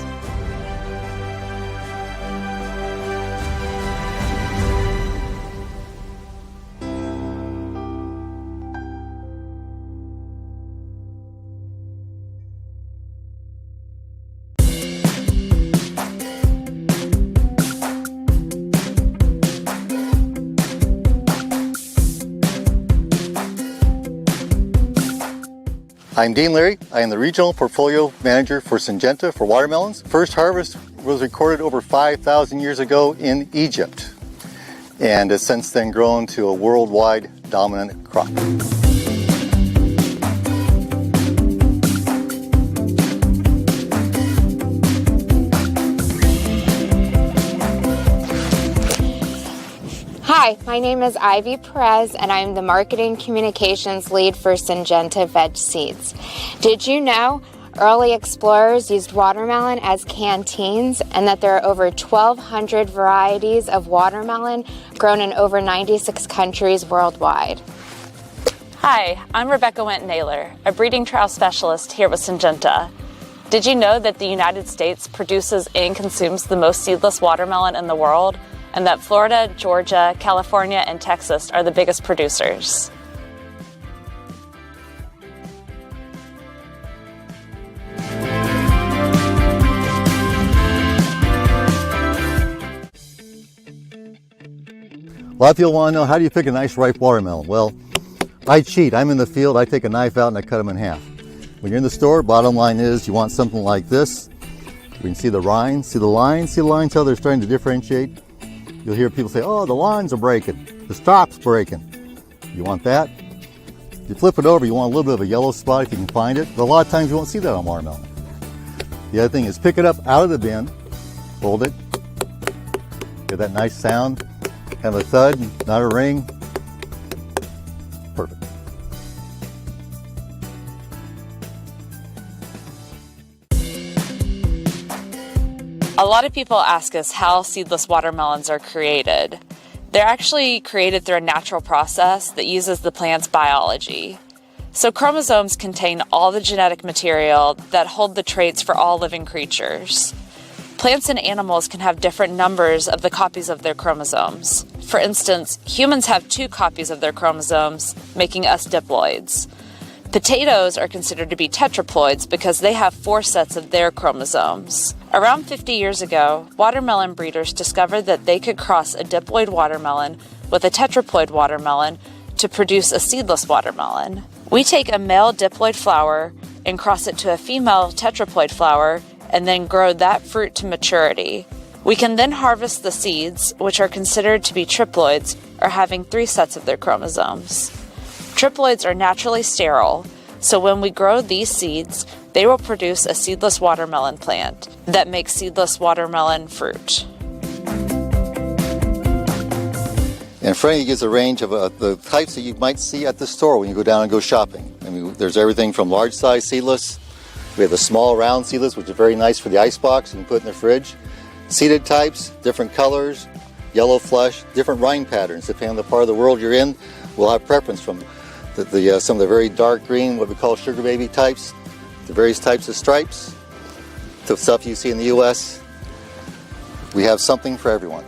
I'm Dean Leary. I am the Regional Portfolio Manager for Syngenta for watermelons. First harvest was recorded over 5,000 years ago in Egypt and has since then grown to a worldwide dominant crop. Hi, my name is Ivy Perez and I'm the Marketing Communications Lead for Syngenta Veg Seeds. Did you know early explorers used watermelon as canteens and that there are over 1,200 varieties of watermelon grown in over 96 countries worldwide? Hi, I'm Rebecca Went-Naylor, a breeding trial specialist here with Syngenta. Did you know that the United States produces and consumes the most seedless watermelon in the world? And that Florida, Georgia, California, and Texas are the biggest producers. A lot of people want to know, how do you pick a nice ripe watermelon? Well, I cheat. I'm in the field, I take a knife out and I cut them in half. When you're in the store, bottom line is you want something like this. We can see the rind, see the lines, how they're starting to differentiate. You'll hear people say, oh, the lines are breaking, the stop's breaking. You want that? You flip it over, you want a little bit of a yellow spot if you can find it, but a lot of times you won't see that on watermelon. The other thing is pick it up out of the bin, hold it, get that nice sound, kind of a thud, not a ring. Perfect. A lot of people ask us how seedless watermelons are created. They're actually created through a natural process that uses the plant's biology. So chromosomes contain all the genetic material that hold the traits for all living creatures. Plants and animals can have different numbers of the copies of their chromosomes. For instance, humans have 2 copies of their chromosomes, making us diploids. Potatoes are considered to be tetraploids because they have 4 sets of their chromosomes. Around 50 years ago, watermelon breeders discovered that they could cross a diploid watermelon with a tetraploid watermelon to produce a seedless watermelon. We take a male diploid flower and cross it to a female tetraploid flower and then grow that fruit to maturity. We can then harvest the seeds, which are considered to be triploids or having 3 sets of their chromosomes. Triploids are naturally sterile, So when we grow these seeds, they will produce a seedless watermelon plant that makes seedless watermelon fruit. And Frankie gives a range of the types that you might see at the store when you go down and go shopping. I mean, there's everything from large size seedless. We have the small round seedless, which is very nice for the icebox you can put in the fridge. Seeded types, different colors, yellow flush, different rind patterns. Depending on the part of the world you're in, we'll have preference from some of the very dark green, what we call sugar baby types, the various types of stripes, the stuff you see in the U.S. We have something for everyone.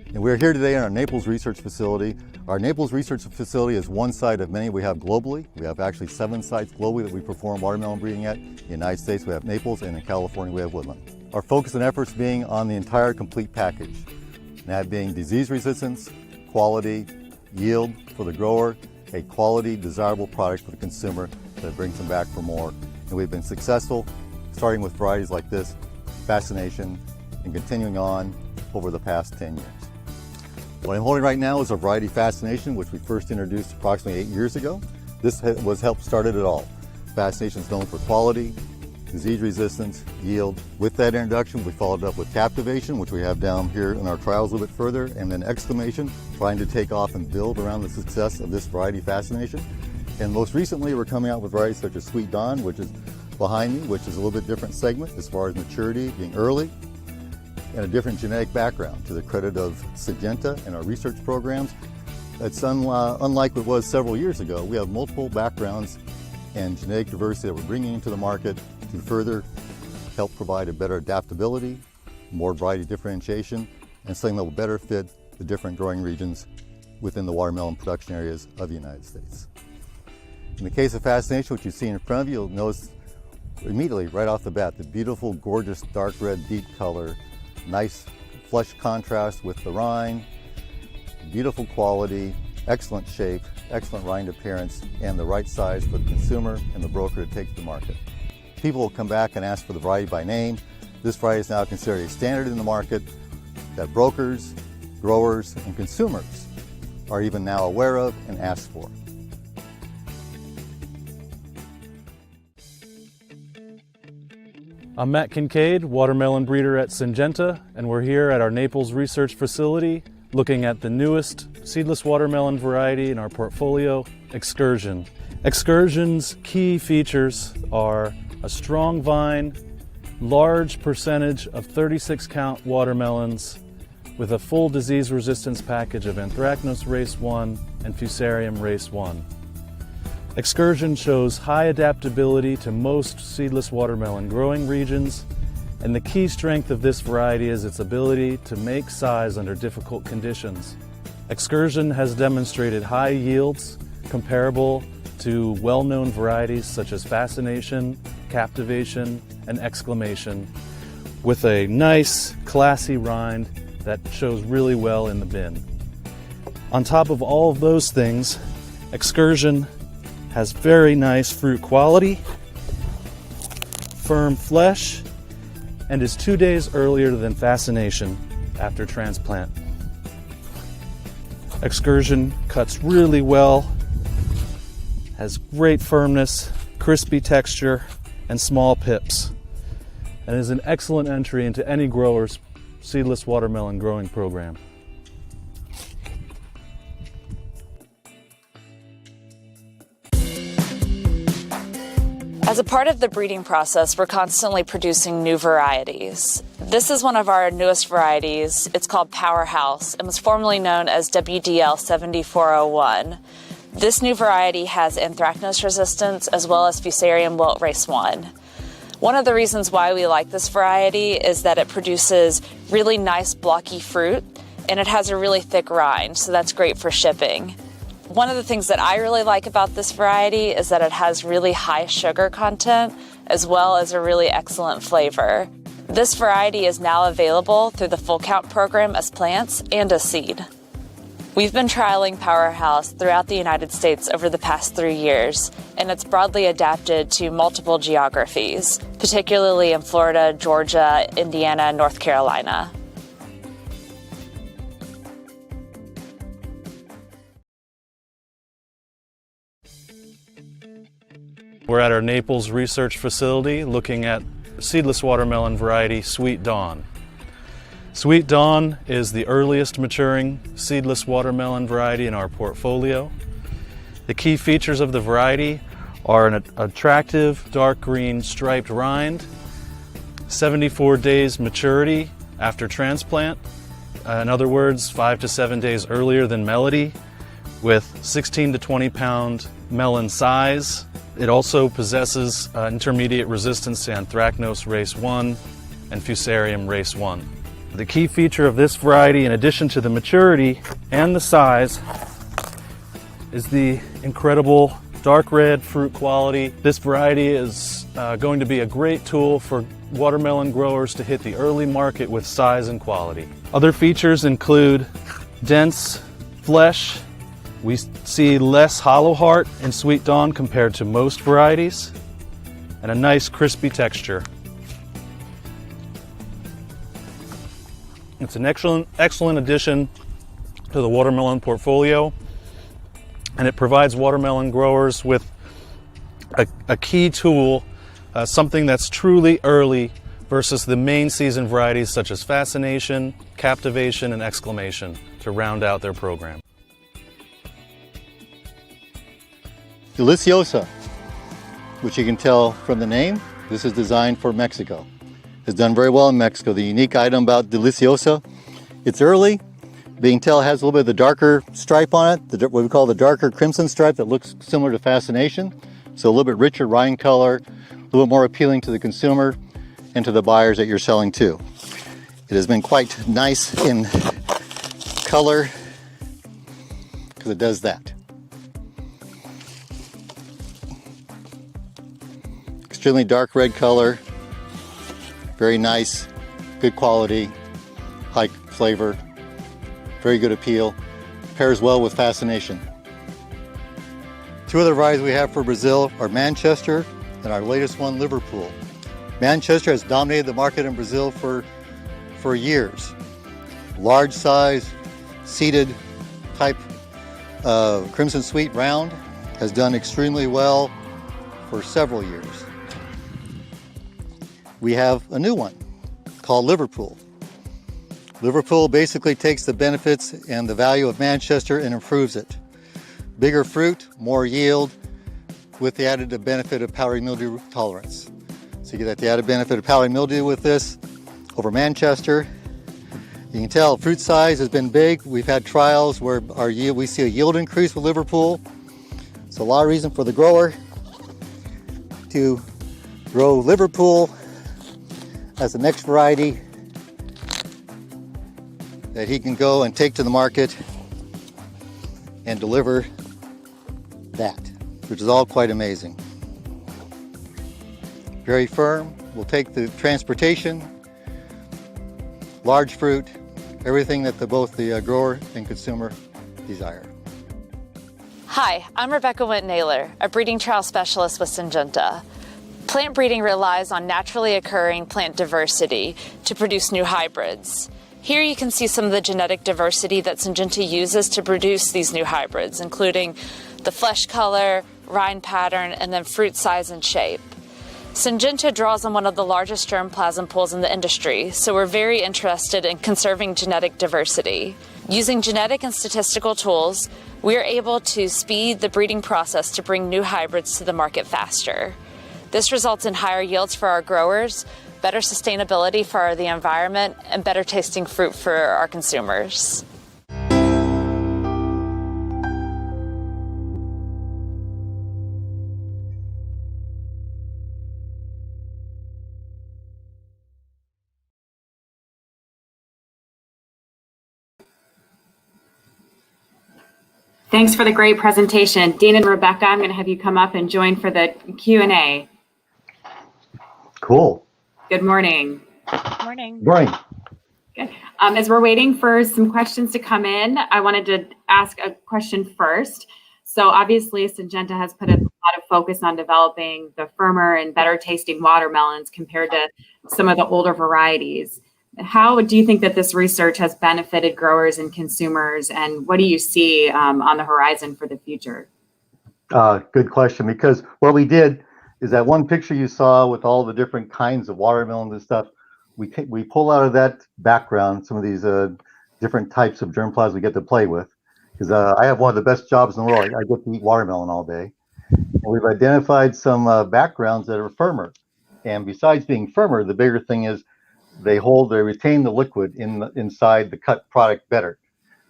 And we're here today in our Naples Research Facility. Our Naples Research Facility is one site of many we have globally. We have actually 7 sites globally that we perform watermelon breeding at. In the United States we have Naples, and in California we have Woodland. Our focus and efforts being on the entire complete package. And that being disease resistance, quality, yield for the grower, a quality, desirable product for the consumer that brings them back for more. And we've been successful, starting with varieties like this, Fascination, and continuing on over the past 10 years. What I'm holding right now is a variety Fascination, which we first introduced approximately 8 years ago. This was helped started it all. Fascination is known for quality, disease resistance, yield. With that introduction, we followed up with Captivation, which we have down here in our trials a little bit further, and then Exclamation, trying to take off and build around the success of this variety Fascination. And most recently, we're coming out with varieties such as Sweet Dawn, which is behind me, which is a little bit different segment as far as maturity, being early, and a different genetic background, to the credit of Syngenta and our research programs. It's unlike what was several years ago. We have multiple backgrounds and genetic diversity that we're bringing into the market to further help provide a better adaptability, more variety differentiation, and something that will better fit the different growing regions within the watermelon production areas of the United States. In the case of Fascination, which you see in front of you, you'll notice immediately right off the bat the beautiful, gorgeous, dark red, deep color, nice flush contrast with the rind, beautiful quality, excellent shape, excellent rind appearance, and the right size for the consumer and the broker to take to the market. People will come back and ask for the variety by name. This variety is now considered a standard in the market that brokers, growers, and consumers are even now aware of and ask for. I'm Matt Kincaid, watermelon breeder at Syngenta, and we're here at our Naples Research Facility looking at the newest seedless watermelon variety in our portfolio, Excursion. Excursion's key features are a strong vine, large percentage of 36 count watermelons with a full disease resistance package of Anthracnose race 1 and Fusarium race 1. Excursion shows high adaptability to most seedless watermelon growing regions, and the key strength of this variety is its ability to make size under difficult conditions. Excursion has demonstrated high yields comparable to well-known varieties such as Fascination, Captivation, and Exclamation, with a nice, classy rind that shows really well in the bin. On top of all of those things, Excursion has very nice fruit quality, firm flesh, and is 2 days earlier than Fascination after transplant. Excursion cuts really well, has great firmness, crispy texture, and small pips, and is an excellent entry into any grower's seedless watermelon growing program. As a part of the breeding process, we're constantly producing new varieties. This is one of our newest varieties. It's called Powerhouse and was formerly known as WDL 7401. This new variety has anthracnose resistance as well as Fusarium wilt race 1. One of the reasons why we like this variety is that it produces really nice blocky fruit and it has a really thick rind, so that's great for shipping. One of the things that I really like about this variety is that it has really high sugar content as well as a really excellent flavor. This variety is now available through the Full Count program as plants and as seed. We've been trialing Powerhouse throughout the United States over the past 3 years, and it's broadly adapted to multiple geographies, particularly in Florida, Georgia, Indiana, and North Carolina. We're at our Naples research facility looking at seedless watermelon variety Sweet Dawn. Sweet Dawn is the earliest maturing seedless watermelon variety in our portfolio. The key features of the variety are an attractive dark green striped rind, 74 days maturity after transplant, in other words 5 to 7 days earlier than Melody, with 16 to 20 pound melon size. It also possesses intermediate resistance to Anthracnose race 1 and Fusarium race 1. The key feature of this variety, in addition to the maturity and the size, is the incredible dark red fruit quality. This variety is going to be a great tool for watermelon growers to hit the early market with size and quality. Other features include dense flesh. We see less hollow heart in Sweet Dawn compared to most varieties, and a nice crispy texture. It's an excellent addition to the watermelon portfolio, and it provides watermelon growers with a key tool, something that's truly early versus the main season varieties such as Fascination, Captivation, and Exclamation to round out their program. Deliciosa, which you can tell from the name, this is designed for Mexico. It's done very well in Mexico. The unique item about Deliciosa, it's early, but you can tell it has a little bit of the darker stripe on it, what we call the darker crimson stripe that looks similar to Fascination. So a little bit richer rind color, a little bit more appealing to the consumer and to the buyers that you're selling to. It has been quite nice in color because it does that. Extremely dark red color, very nice, good quality, high flavor, very good appeal, pairs well with Fascination. Two other varieties we have for Brazil are Manchester and our latest one, Liverpool. Manchester has dominated the market in Brazil for years. Large size, seeded type Crimson Sweet round, has done extremely well for several years. We have a new one called Liverpool. Liverpool basically takes the benefits and the value of Manchester and improves it. Bigger fruit, more yield, with the added benefit of powdery mildew tolerance. So you get the added benefit of powdery mildew with this over Manchester. You can tell fruit size has been big. We've had trials where our yield, we see a yield increase with Liverpool. So a lot of reason for the grower to grow Liverpool as the next variety that he can go and take to the market and deliver that, which is all quite amazing. Very firm, will take the transportation, large fruit, everything that both the grower and consumer desire. Hi, I'm Rebecca Wint-Naylor, a breeding trial specialist with Syngenta. Plant breeding relies on naturally occurring plant diversity to produce new hybrids. Here you can see some of the genetic diversity that Syngenta uses to produce these new hybrids, including the flesh color, rind pattern, and then fruit size and shape. Syngenta draws on one of the largest germplasm pools in the industry, so we're very interested in conserving genetic diversity. Using genetic and statistical tools, we're able to speed the breeding process to bring new hybrids to the market faster. This results in higher yields for our growers, better sustainability for the environment, and better tasting fruit for our consumers. Thanks for the great presentation. Dean and Rebecca, I'm going to have you come up and join for the Q&A. Cool. Good morning. Good morning. Good morning. Good. As we're waiting for some questions to come in, I wanted to ask a question first. So obviously, Syngenta has put a lot of focus on developing the firmer and better tasting watermelons compared to some of the older varieties. How do you think that this research has benefited growers and consumers, and what do you see on the horizon for the future? Good question, because what we did is that one picture you saw with all the different kinds of watermelons and stuff, we pull out of that background some of these different types of germplasm we get to play with. Because I have one of the best jobs in the world. I get to eat watermelon all day. And we've identified some backgrounds that are firmer. And besides being firmer, the bigger thing is they retain the liquid inside the cut product better.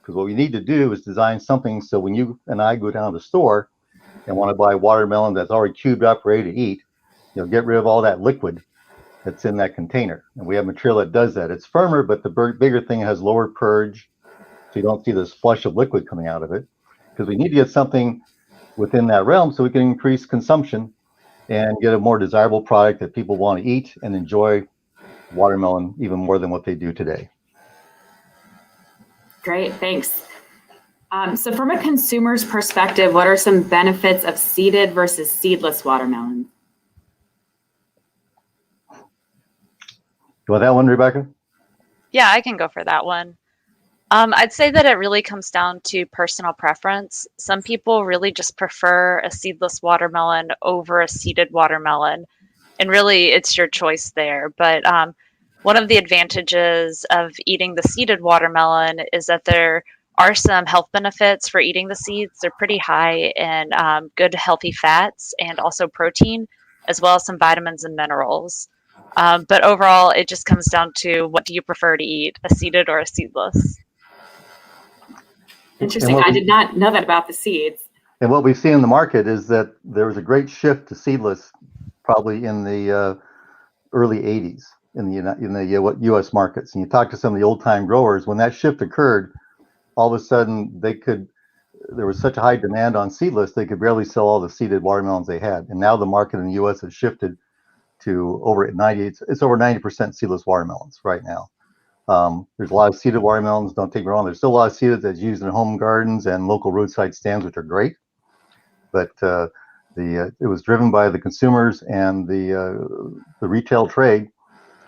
Because what we need to do is design something so when you and I go down to the store and want to buy watermelon that's already cubed up, ready to eat, get rid of all that liquid that's in that container. And we have material that does that. It's firmer, but the bigger thing has lower purge, so you don't see this flush of liquid coming out of it. Because we need to get something within that realm so we can increase consumption and get a more desirable product that people want to eat and enjoy watermelon even more than what they do today. Great, thanks. So from a consumer's perspective, what are some benefits of seeded versus seedless watermelon? You want that one, Rebecca? Yeah, I can go for that one. I'd say that it really comes down to personal preference. Some people really just prefer a seedless watermelon over a seeded watermelon. And really, it's your choice there. But one of the advantages of eating the seeded watermelon is that there are some health benefits for eating the seeds. They're pretty high in good, healthy fats and also protein, as well as some vitamins and minerals. But overall, it just comes down to what do you prefer to eat, a seeded or a seedless? Interesting. I did not know that about the seeds. And what we've seen in the market is that there was a great shift to seedless probably in the early 80s in the U.S. markets. And you talk to some of the old-time growers, when that shift occurred, all of a sudden there was such a high demand on seedless, they could barely sell all the seeded watermelons they had. And now the market in the U.S. has shifted to over 90, it's over 90% seedless watermelons right now. There's a lot of seeded watermelons, don't take me wrong. There's still a lot of seeded that's used in home gardens and local roadside stands, which are great. But it was driven by the consumers and the retail trade,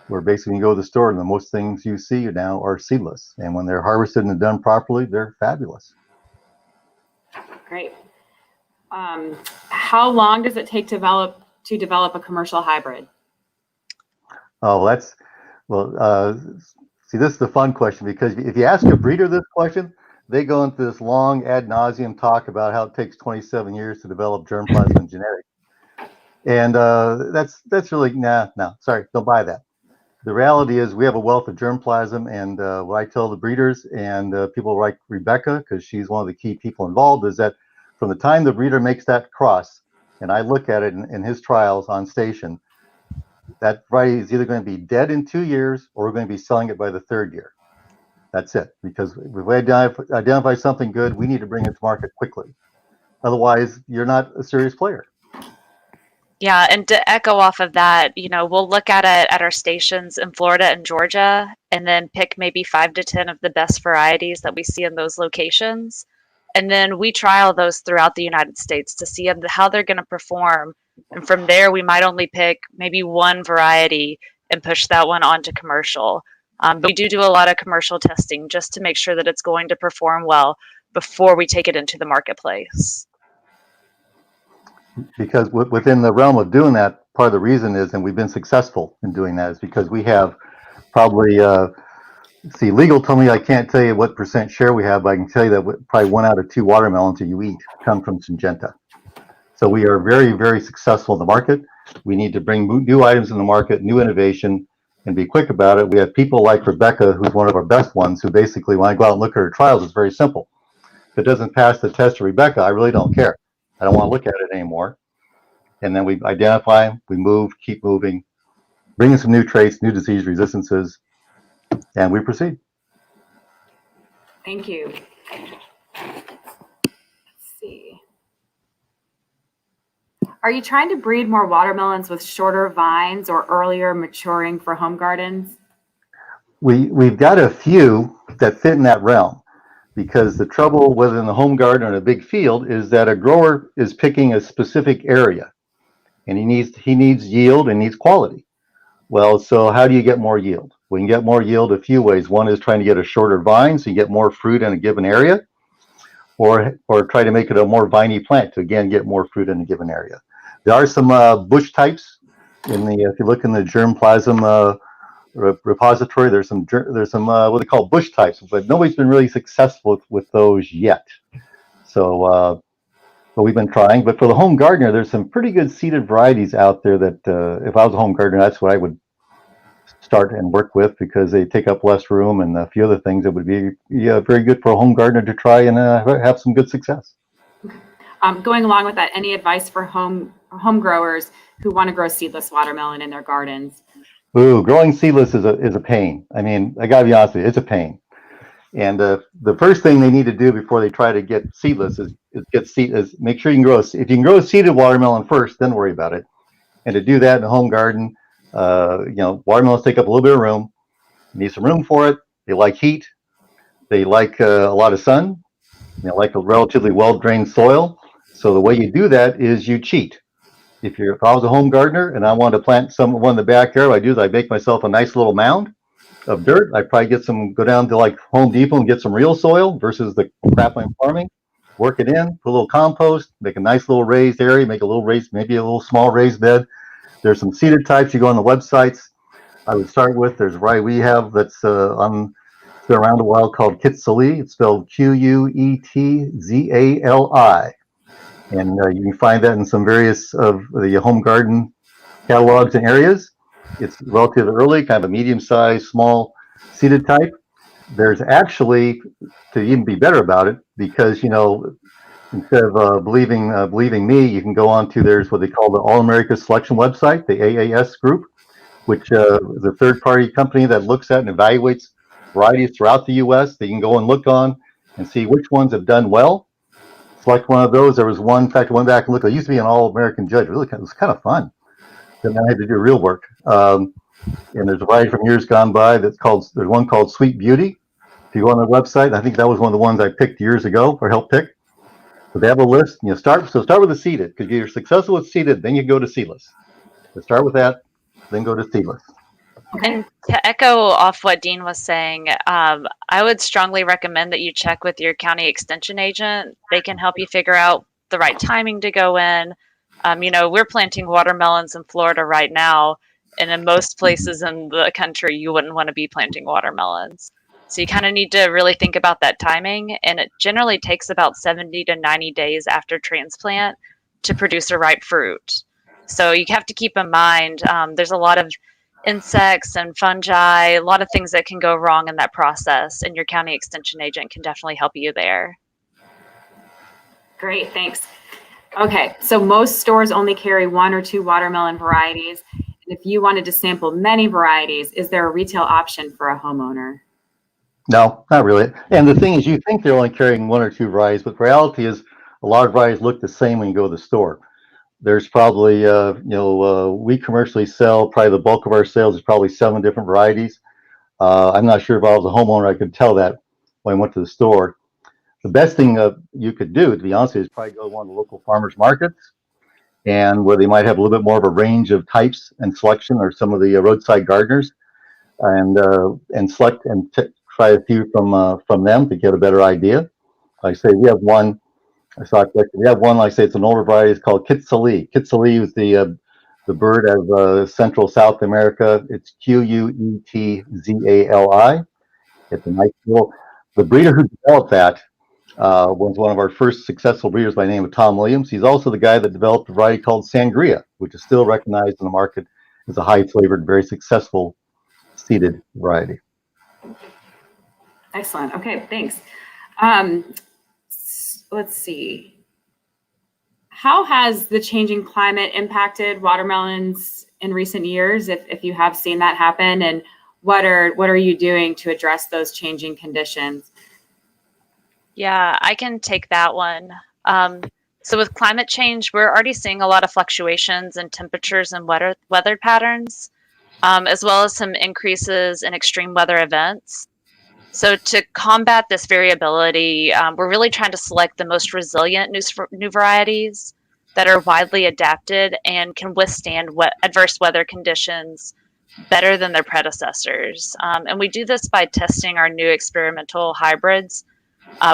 where basically you go to the store and the most things you see now are seedless. And when they're harvested and done properly, they're fabulous. Great. How long does it take to develop a commercial hybrid? Oh, see, this is the fun question, because if you ask a breeder this question, they go into this long ad nauseum talk about how it takes 27 years to develop germplasm and genetics. And that's really, no, sorry, don't buy that. The reality is we have a wealth of germplasm, and what I tell the breeders and people like Rebecca, because she's one of the key people involved, is that from the time the breeder makes that cross, and I look at it in his trials on station, that variety is either going to be dead in 2 years or we're going to be selling it by the 3rd year. That's it. Because if we identify something good, we need to bring it to market quickly. Otherwise, you're not a serious player. Yeah, and to echo off of that, we'll look at it at our stations in Florida and Georgia, and then pick maybe 5 to 10 of the best varieties that we see in those locations. And then we trial those throughout the United States to see how they're going to perform. And from there, we might only pick maybe one variety and push that one onto commercial. But we do a lot of commercial testing just to make sure that it's going to perform well before we take it into the marketplace. Because within the realm of doing that, part of the reason is, and we've been successful in doing that, is because we have probably, legal told me I can't tell you what % share we have, but I can tell you that probably 1 out of 2 watermelons that you eat come from Syngenta. So we are very, very successful in the market. We need to bring new items in the market, new innovation, and be quick about it. We have people like Rebecca, who's one of our best ones, who basically, when I go out and look at her trials, it's very simple. If it doesn't pass the test of Rebecca, I really don't care. I don't want to look at it anymore. And then we identify, we move, keep moving, bring in some new traits, new disease resistances, and we proceed. Thank you. Let's see. Are you trying to breed more watermelons with shorter vines or earlier maturing for home gardens? We've got a few that fit in that realm, because the trouble whether in the home garden or in a big field is that a grower is picking a specific area, and he needs yield and needs quality. Well, so how do you get more yield? We can get more yield a few ways. One is trying to get a shorter vine so you get more fruit in a given area, or try to make it a more viney plant to again get more fruit in a given area. There are some bush types in the if you look in the germplasm repository. There's some what they call bush types, but nobody's been really successful with those yet. So but we've been trying. But for the home gardener, there's some pretty good seeded varieties out there that if I was a home gardener, that's what I would start and work with, because they take up less room and a few other things that would be very good for a home gardener to try and have some good success. Going along with that, any advice for home growers who want to grow seedless watermelon in their gardens? Ooh, growing seedless is a pain. I mean, I gotta be honest with you, it's a pain. And the first thing they need to do before they try to get seedless is make sure you can grow. If you can grow a seeded watermelon first, then worry about it. And to do that in a home garden, watermelons take up a little bit of room. You need some room for it. They like heat. They like a lot of sun. They like a relatively well-drained soil. So the way you do that is you cheat. If I was a home gardener and I wanted to plant one in the backyard, what I do is I make myself a nice little mound of dirt. I probably go down to like Home Depot and get some real soil versus the crap I'm farming. Work it in, put a little compost, make a nice little raised area, maybe a little small raised bed. There's some seeded types. You go on the websites. I would start with, there's a variety we have that's been around a while called Quetzalli. It's spelled Quetzali. And you can find that in some various of the home garden catalogs and areas. It's relatively early, kind of a medium-sized, small seeded type. There's actually, to even be better about it, because, instead of believing me, you can go on to, there's what they call the All America Selection website, the AAS group, which is a third-party company that looks at and evaluates varieties throughout the U.S. that you can go and look on and see which ones have done well. Select one of those. There was one, in fact, I went back and looked. I used to be an All-American judge. Really, it was kind of fun. Then I had to do real work. And there's a variety from years gone by there's one called Sweet Beauty. If you go on their website, I think that was one of the ones I picked years ago or helped pick. So they have a list. Start with the seeded, because if you're successful with seeded, then you go to seedless. So start with that, then go to seedless. And to echo off what Dean was saying, I would strongly recommend that you check with your county extension agent. They can help you figure out the right timing to go in. We're planting watermelons in Florida right now, and in most places in the country, you wouldn't want to be planting watermelons. So you kind of need to really think about that timing, and it generally takes about 70 to 90 days after transplant to produce a ripe fruit. So you have to keep in mind there's a lot of insects and fungi, a lot of things that can go wrong in that process, and your county extension agent can definitely help you there. Great, thanks. Okay, so most stores only carry 1 or 2 watermelon varieties. And if you wanted to sample many varieties, is there a retail option for a homeowner? No, not really. And the thing is, you think they're only carrying 1 or 2 varieties, but the reality is a lot of varieties look the same when you go to the store. There's probably, we commercially sell, probably the bulk of our sales is probably 7 different varieties. I'm not sure if I was a homeowner, I could tell that when I went to the store. The best thing you could do, to be honest, is probably go to one of the local farmers markets, and where they might have a little bit more of a range of types and selection, or some of the roadside gardeners, and select and try a few from them to get a better idea. Like I say, we have one. We have one. Like I say, it's an older variety. It's called Quetzalli. Quetzalli is the bird of Central South America. It's Quetzali. It's a nice little. The breeder who developed that was one of our first successful breeders by the name of Tom Williams. He's also the guy that developed a variety called Sangria, which is still recognized in the market as a high-flavored, very successful seeded variety. Excellent. Okay, thanks. Let's see. How has the changing climate impacted watermelons in recent years, if you have seen that happen, and what are you doing to address those changing conditions? Yeah, I can take that one. So with climate change, we're already seeing a lot of fluctuations in temperatures and weather patterns, as well as some increases in extreme weather events. So to combat this variability, we're really trying to select the most resilient new varieties that are widely adapted and can withstand adverse weather conditions better than their predecessors. And we do this by testing our new experimental hybrids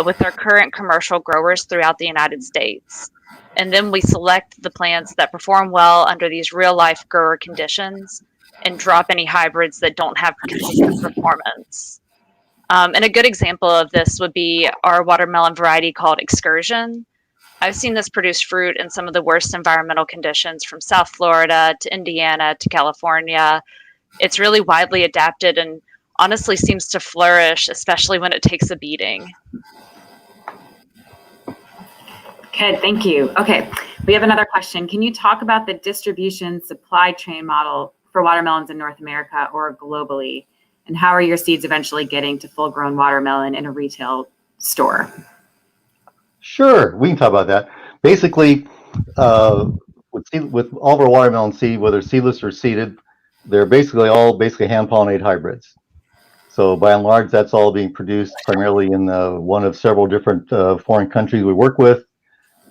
with their current commercial growers throughout the United States. And then we select the plants that perform well under these real-life grower conditions and drop any hybrids that don't have consistent performance. And a good example of this would be our watermelon variety called Excursion. I've seen this produce fruit in some of the worst environmental conditions, from South Florida to Indiana to California. It's really widely adapted and honestly seems to flourish, especially when it takes a beating. Okay, thank you. Okay, we have another question. Can you talk about the distribution supply chain model for watermelons in North America or globally? And how are your seeds eventually getting to full-grown watermelon in a retail store? Sure, we can talk about that. Basically, with all of our watermelon seed, whether seedless or seeded, they're all hand-pollinated hybrids. So by and large, that's all being produced primarily in one of several different foreign countries we work with,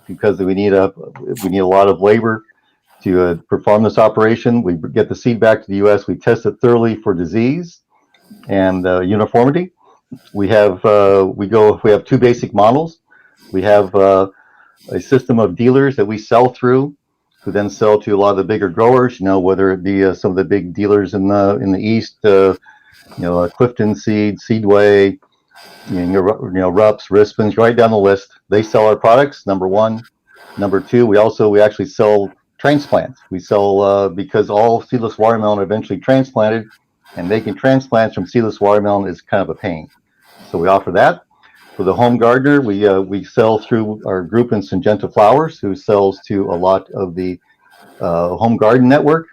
because we need a lot of labor to perform this operation. We get the seed back to the U.S. We test it thoroughly for disease and uniformity. We have two basic models. We have a system of dealers that we sell through, who then sell to a lot of the bigger growers. Whether it be some of the big dealers in the East, Clifton Seed, Seedway, Rups, Rispens, right down the list. They sell our products, number one. Number two, we actually sell transplants. We sell because all seedless watermelon are eventually transplanted, and making transplants from seedless watermelon is kind of a pain. So we offer that. For the home gardener, we sell through our group in Syngenta Flowers, who sells to a lot of the home garden network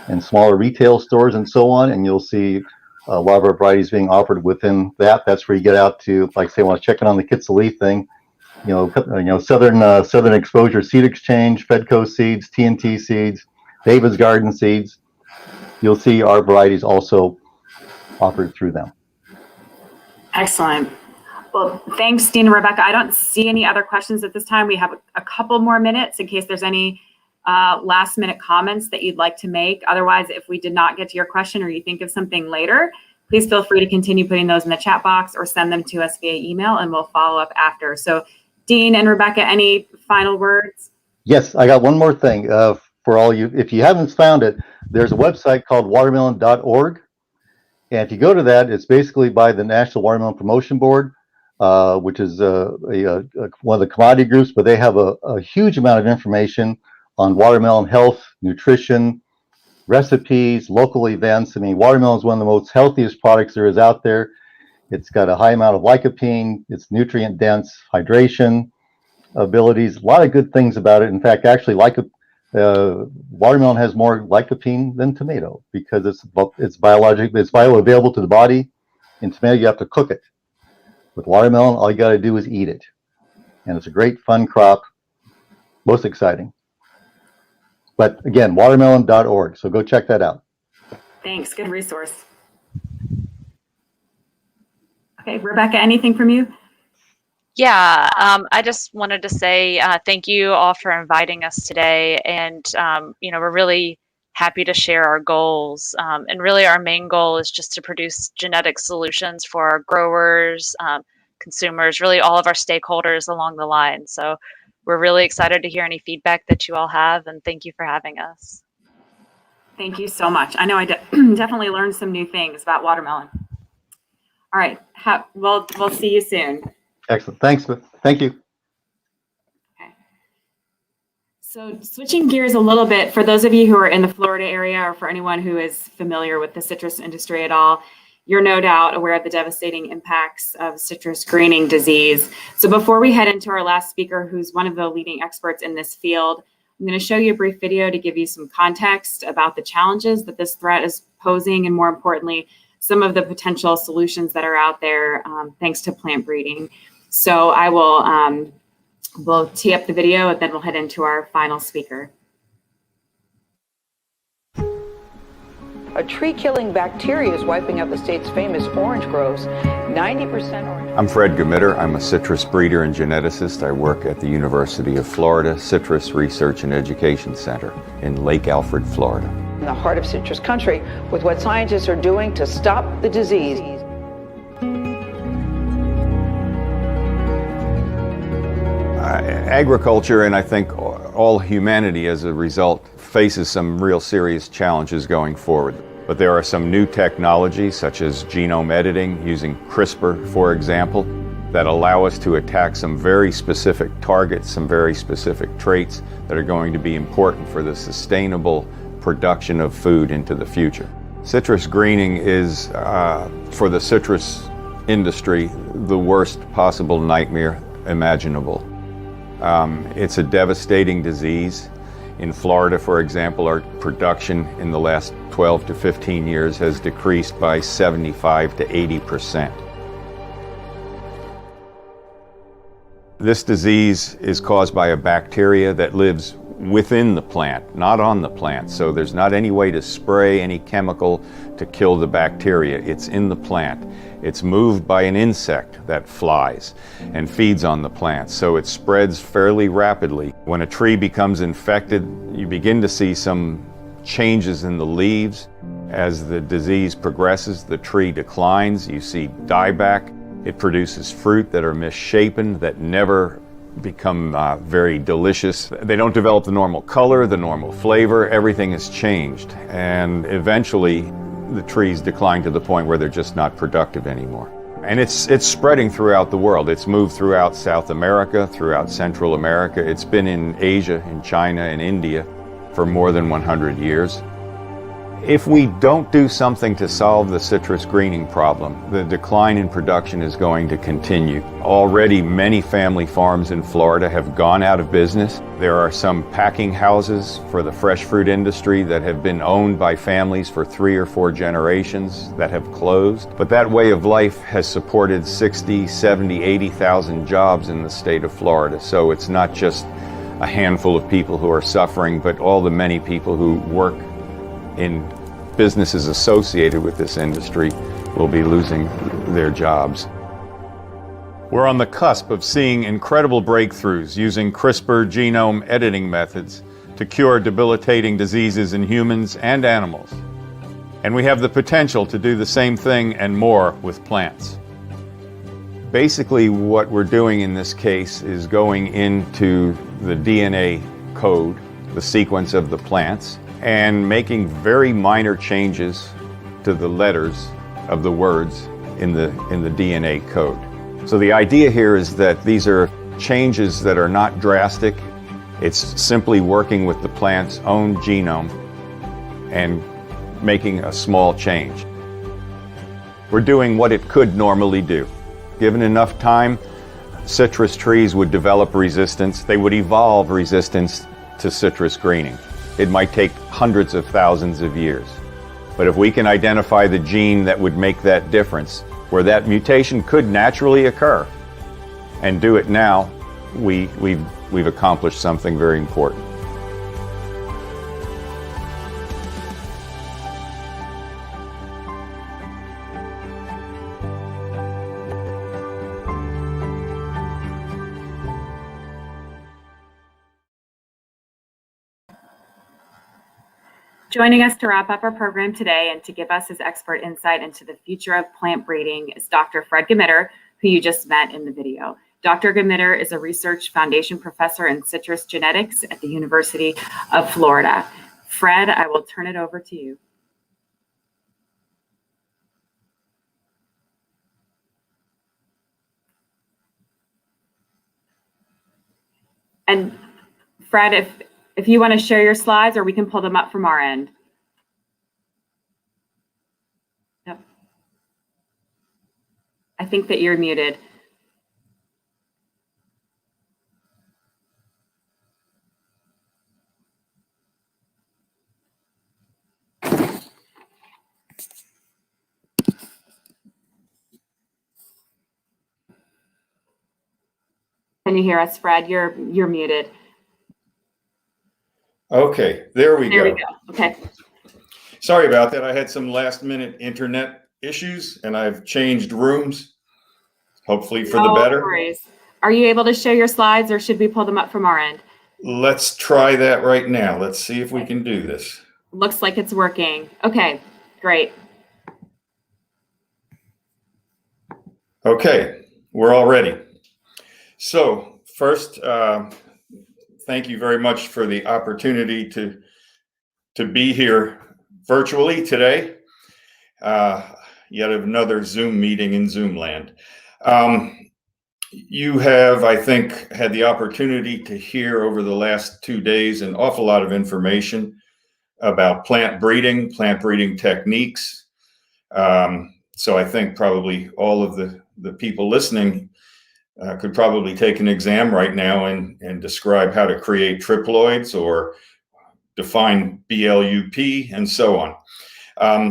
and smaller retail stores and so on. And you'll see a lot of our varieties being offered within that. That's where you get out to, like, say, when I was checking on the Kitsilea thing, Southern Exposure Seed Exchange, Fedco Seeds, TNT Seeds, David's Garden Seeds. You'll see our varieties also offered through them. Excellent. Well, thanks, Dean and Rebecca. I don't see any other questions at this time. We have a couple more minutes in case there's any last minute comments that you'd like to make. Otherwise, if we did not get to your question or you think of something later, please feel free to continue putting those in the chat box or send them to us via email, and we'll follow up after. So Dean and Rebecca, any final words? Yes, I got one more thing for all you. If you haven't found it, there's a website called watermelon.org. And if you go to that, it's basically by the National Watermelon Promotion Board, which is one of the commodity groups, but they have a huge amount of information on watermelon health, nutrition, recipes, local events. I mean, watermelon is one of the most healthiest products there is out there. It's got a high amount of lycopene. It's nutrient dense, hydration abilities, a lot of good things about it. In fact, actually, watermelon has more lycopene than tomato because it's bioavailable to the body. In tomato, you have to cook it. With watermelon, all you got to do is eat it. And it's a great, fun crop, most exciting. But again, watermelon.org. So go check that out. Thanks. Good resource. Okay, Rebecca, anything from you? Yeah, I just wanted to say thank you all for inviting us today. And, we're really happy to share our goals. And really our main goal is just to produce genetic solutions for our growers, consumers, really all of our stakeholders along the line. So we're really excited to hear any feedback that you all have, and thank you for having us. Thank you so much. I know I definitely learned some new things about watermelon. All right, we'll see you soon. Excellent. Thanks. Thank you. Okay. So switching gears a little bit, for those of you who are in the Florida area, or for anyone who is familiar with the citrus industry at all, you're no doubt aware of the devastating impacts of citrus greening disease. So before we head into our last speaker, who's one of the leading experts in this field, I'm going to show you a brief video to give you some context about the challenges that this threat is posing, and more importantly, some of the potential solutions that are out there thanks to plant breeding. So I will we'll tee up the video, and then we'll head into our final speaker. A tree-killing bacteria is wiping out the state's famous orange groves. 90% orange. I'm Fred Gamitter. I'm a citrus breeder and geneticist. I work at the University of Florida Citrus Research and Education Center in Lake Alfred, Florida. In the heart of citrus country, with what scientists are doing to stop the disease. Agriculture, and I think all humanity as a result, faces some real serious challenges going forward. But there are some new technologies, such as genome editing, using CRISPR, for example, that allow us to attack some very specific targets, some very specific traits that are going to be important for the sustainable production of food into the future. Citrus greening is, for the citrus industry, the worst possible nightmare imaginable. It's a devastating disease. In Florida, for example, our production in the last 12 to 15 years has decreased by 75 to 80%. This disease is caused by a bacteria that lives within the plant, not on the plant. So there's not any way to spray any chemical to kill the bacteria. It's in the plant. It's moved by an insect that flies and feeds on the plant. So it spreads fairly rapidly. When a tree becomes infected, you begin to see some changes in the leaves. As the disease progresses, the tree declines. You see dieback. It produces fruit that are misshapen, that never become very delicious. They don't develop the normal color, the normal flavor. Everything has changed. And eventually, the trees decline to the point where they're just not productive anymore. And it's spreading throughout the world. It's moved throughout South America, throughout Central America. It's been in Asia, in China, and India for more than 100 years. If we don't do something to solve the citrus greening problem, the decline in production is going to continue. Already, many family farms in Florida have gone out of business. There are some packing houses for the fresh fruit industry that have been owned by families for 3 or 4 generations that have closed. But that way of life has supported 60, 70, 80,000 jobs in the state of Florida. So it's not just a handful of people who are suffering, but all the many people who work in businesses associated with this industry will be losing their jobs. We're on the cusp of seeing incredible breakthroughs using CRISPR genome editing methods to cure debilitating diseases in humans and animals. And we have the potential to do the same thing and more with plants. Basically, what we're doing in this case is going into the DNA code, the sequence of the plants, and making very minor changes to the letters of the words in the DNA code. So the idea here is that these are changes that are not drastic. It's simply working with the plant's own genome and making a small change. We're doing what it could normally do. Given enough time, citrus trees would develop resistance. They would evolve resistance to citrus greening. It might take hundreds of thousands of years. But if we can identify the gene that would make that difference, where that mutation could naturally occur, and do it now, we've accomplished something very important. Joining us to wrap up our program today and to give us his expert insight into the future of plant breeding is Dr. Fred Gmitter, who you just met in the video. Dr. Gmitter is a research foundation professor in citrus genetics at the University of Florida. Fred, I will turn it over to you. And Fred, if you want to share your slides, or we can pull them up from our end. Yep. I think that you're muted. Can you hear us, Fred? You're muted. Okay, there we go. Okay. Sorry about that. I had some last-minute internet issues, and I've changed rooms, hopefully for the better. No worries. Are you able to share your slides, or should we pull them up from our end? Let's try that right now. Let's see if we can do this. Looks like it's working. Okay, great. Okay, we're all ready. So first, thank you very much for the opportunity to be here virtually today. Yet another Zoom meeting in Zoom land. You have, I think, had the opportunity to hear over the last 2 days an awful lot of information about plant breeding techniques. So I think probably all of the people listening could probably take an exam right now and describe how to create triploids or define BLUP and so on.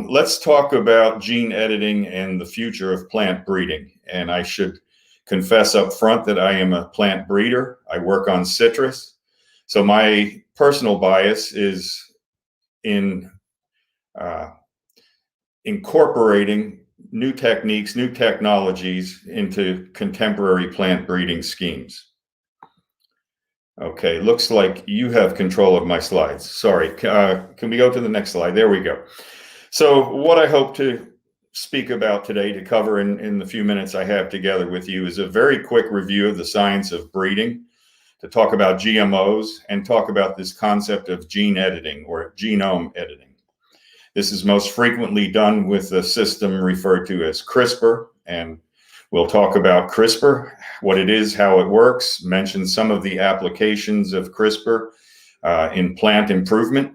Let's talk about gene editing and the future of plant breeding. And I should confess up front that I am a plant breeder. I work on citrus. So my personal bias is in incorporating new techniques, new technologies into contemporary plant breeding schemes. Okay, looks like you have control of my slides. Sorry, can we go to the next slide? There we go. So what I hope to speak about today, to cover in the few minutes I have together with you, is a very quick review of the science of breeding, to talk about GMOs, and talk about this concept of gene editing or genome editing. This is most frequently done with a system referred to as CRISPR, and we'll talk about CRISPR, what it is, how it works, mention some of the applications of CRISPR in plant improvement.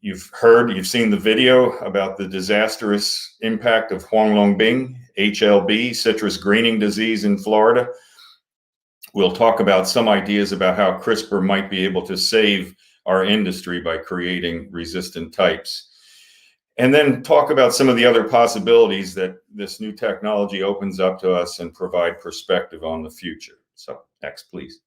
You've seen the video about the disastrous impact of Huanglongbing, HLB, citrus greening disease in Florida. We'll talk about some ideas about how CRISPR might be able to save our industry by creating resistant types. And then talk about some of the other possibilities that this new technology opens up to us and provide perspective on the future. So next, please.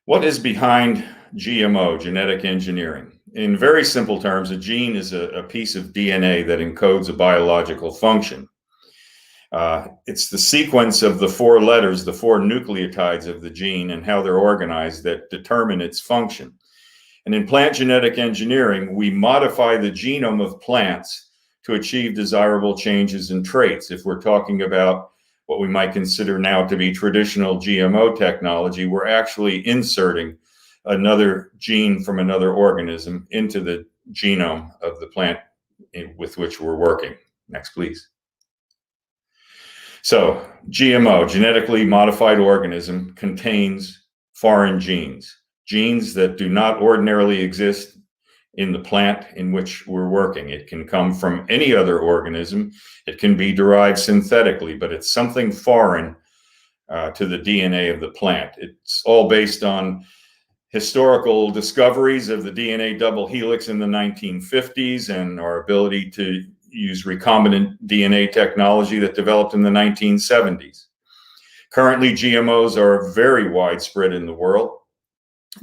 What is behind GMO, genetic engineering? In very simple terms, a gene is a piece of DNA that encodes a biological function. It's the sequence of the 4 letters, the 4 nucleotides of the gene and how they're organized that determine its function. And in plant genetic engineering, we modify the genome of plants to achieve desirable changes in traits. If we're talking about what we might consider now to be traditional GMO technology, we're actually inserting another gene from another organism into the genome of the plant with which we're working. Next, please. So GMO, genetically modified organism, contains foreign genes, genes that do not ordinarily exist in the plant in which we're working. It can come from any other organism. It can be derived synthetically, but it's something foreign to the DNA of the plant. It's all based on historical discoveries of the DNA double helix in the 1950s and our ability to use recombinant DNA technology that developed in the 1970s. Currently, GMOs are very widespread in the world.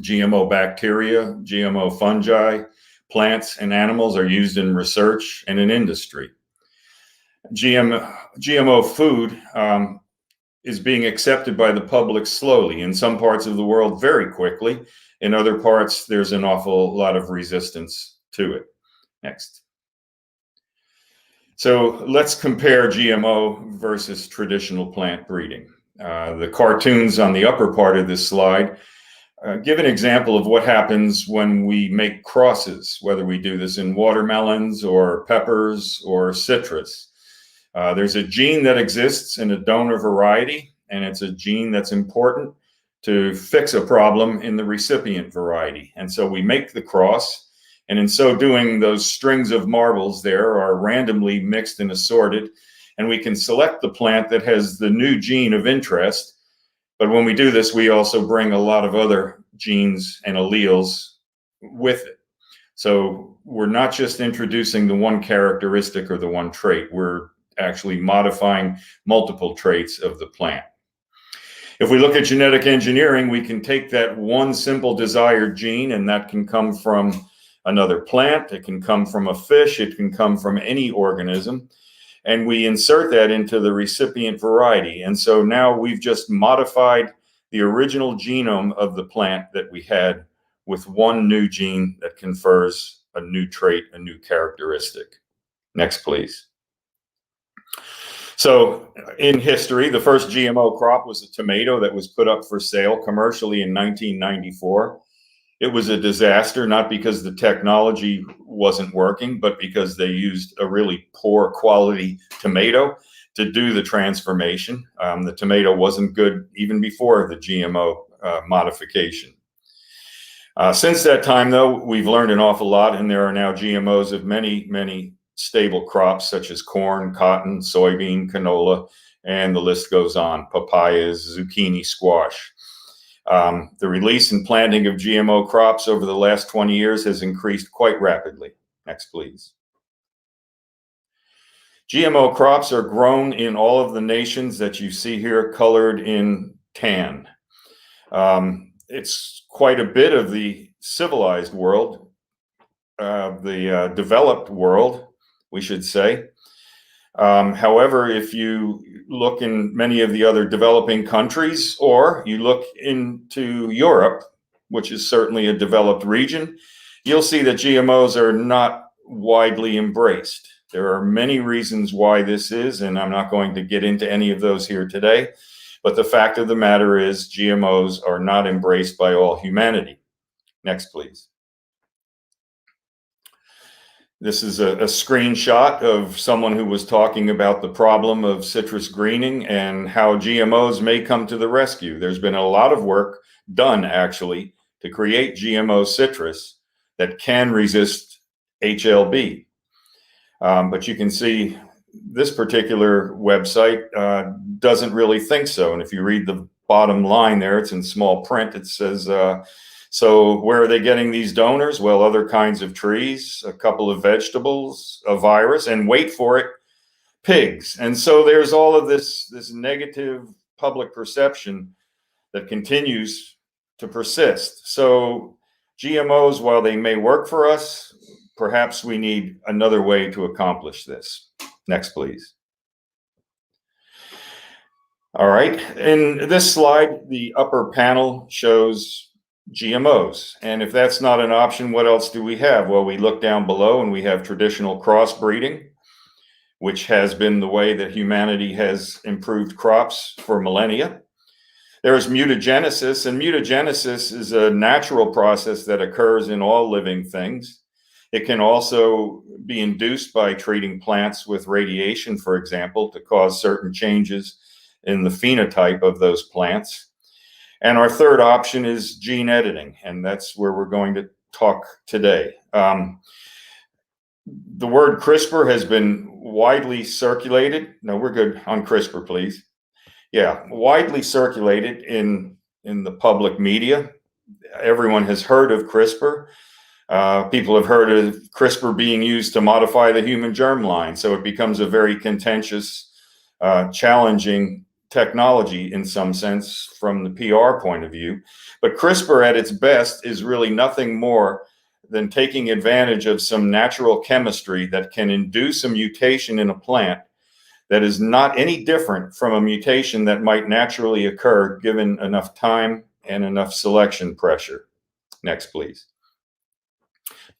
GMO bacteria, GMO fungi, plants, and animals are used in research and in industry. GMO food is being accepted by the public slowly. In some parts of the world, very quickly. In other parts, there's an awful lot of resistance to it. Next. So let's compare GMO versus traditional plant breeding. The cartoons on the upper part of this slide give an example of what happens when we make crosses, whether we do this in watermelons or peppers or citrus. There's a gene that exists in a donor variety, and it's a gene that's important to fix a problem in the recipient variety. And so we make the cross, and in so doing, those strings of marbles there are randomly mixed and assorted, and we can select the plant that has the new gene of interest. But when we do this, we also bring a lot of other genes and alleles with it. So we're not just introducing the one characteristic or the one trait, we're actually modifying multiple traits of the plant. If we look at genetic engineering, we can take that one simple desired gene, and that can come from another plant, it can come from a fish, it can come from any organism, and we insert that into the recipient variety. And so now we've just modified the original genome of the plant that we had with one new gene that confers a new trait, a new characteristic. Next, please. So in history, the first GMO crop was a tomato that was put up for sale commercially in 1994. It was a disaster, not because the technology wasn't working, but because they used a really poor quality tomato to do the transformation. The tomato wasn't good even before the GMO modification. Since that time, though, we've learned an awful lot, and there are now GMOs of many, many stable crops such as corn, cotton, soybean, canola, and the list goes on, papayas, zucchini, squash. The release and planting of GMO crops over the last 20 years has increased quite rapidly. Next, please. GMO crops are grown in all of the nations that you see here colored in tan. It's quite a bit of the civilized world, the developed world, we should say. However, if you look in many of the other developing countries, or you look into Europe, which is certainly a developed region, you'll see that GMOs are not widely embraced. There are many reasons why this is, and I'm not going to get into any of those here today. But the fact of the matter is GMOs are not embraced by all humanity. Next, please. This is a screenshot of someone who was talking about the problem of citrus greening and how GMOs may come to the rescue. There's been a lot of work done, actually, to create GMO citrus that can resist HLB. But you can see this particular website doesn't really think so. And if you read the bottom line there, it's in small print. It says, so where are they getting these donors? Well, other kinds of trees, a couple of vegetables, a virus, and wait for it, pigs. And so there's all of this negative public perception that continues to persist. So GMOs, while they may work for us, perhaps we need another way to accomplish this. Next, please. All right. In this slide, the upper panel shows GMOs. And if that's not an option, what else do we have? Well, we look down below and we have traditional crossbreeding, which has been the way that humanity has improved crops for millennia. There is mutagenesis, and mutagenesis is a natural process that occurs in all living things. It can also be induced by treating plants with radiation, for example, to cause certain changes in the phenotype of those plants. And our third option is gene editing, and that's where we're going to talk today. The word CRISPR has been widely circulated. No, we're good on CRISPR, please. Yeah, widely circulated in the public media. Everyone has heard of CRISPR. People have heard of CRISPR being used to modify the human germline, so it becomes a very contentious, challenging technology in some sense from the PR point of view. But CRISPR at its best is really nothing more than taking advantage of some natural chemistry that can induce a mutation in a plant that is not any different from a mutation that might naturally occur given enough time and enough selection pressure. Next, please.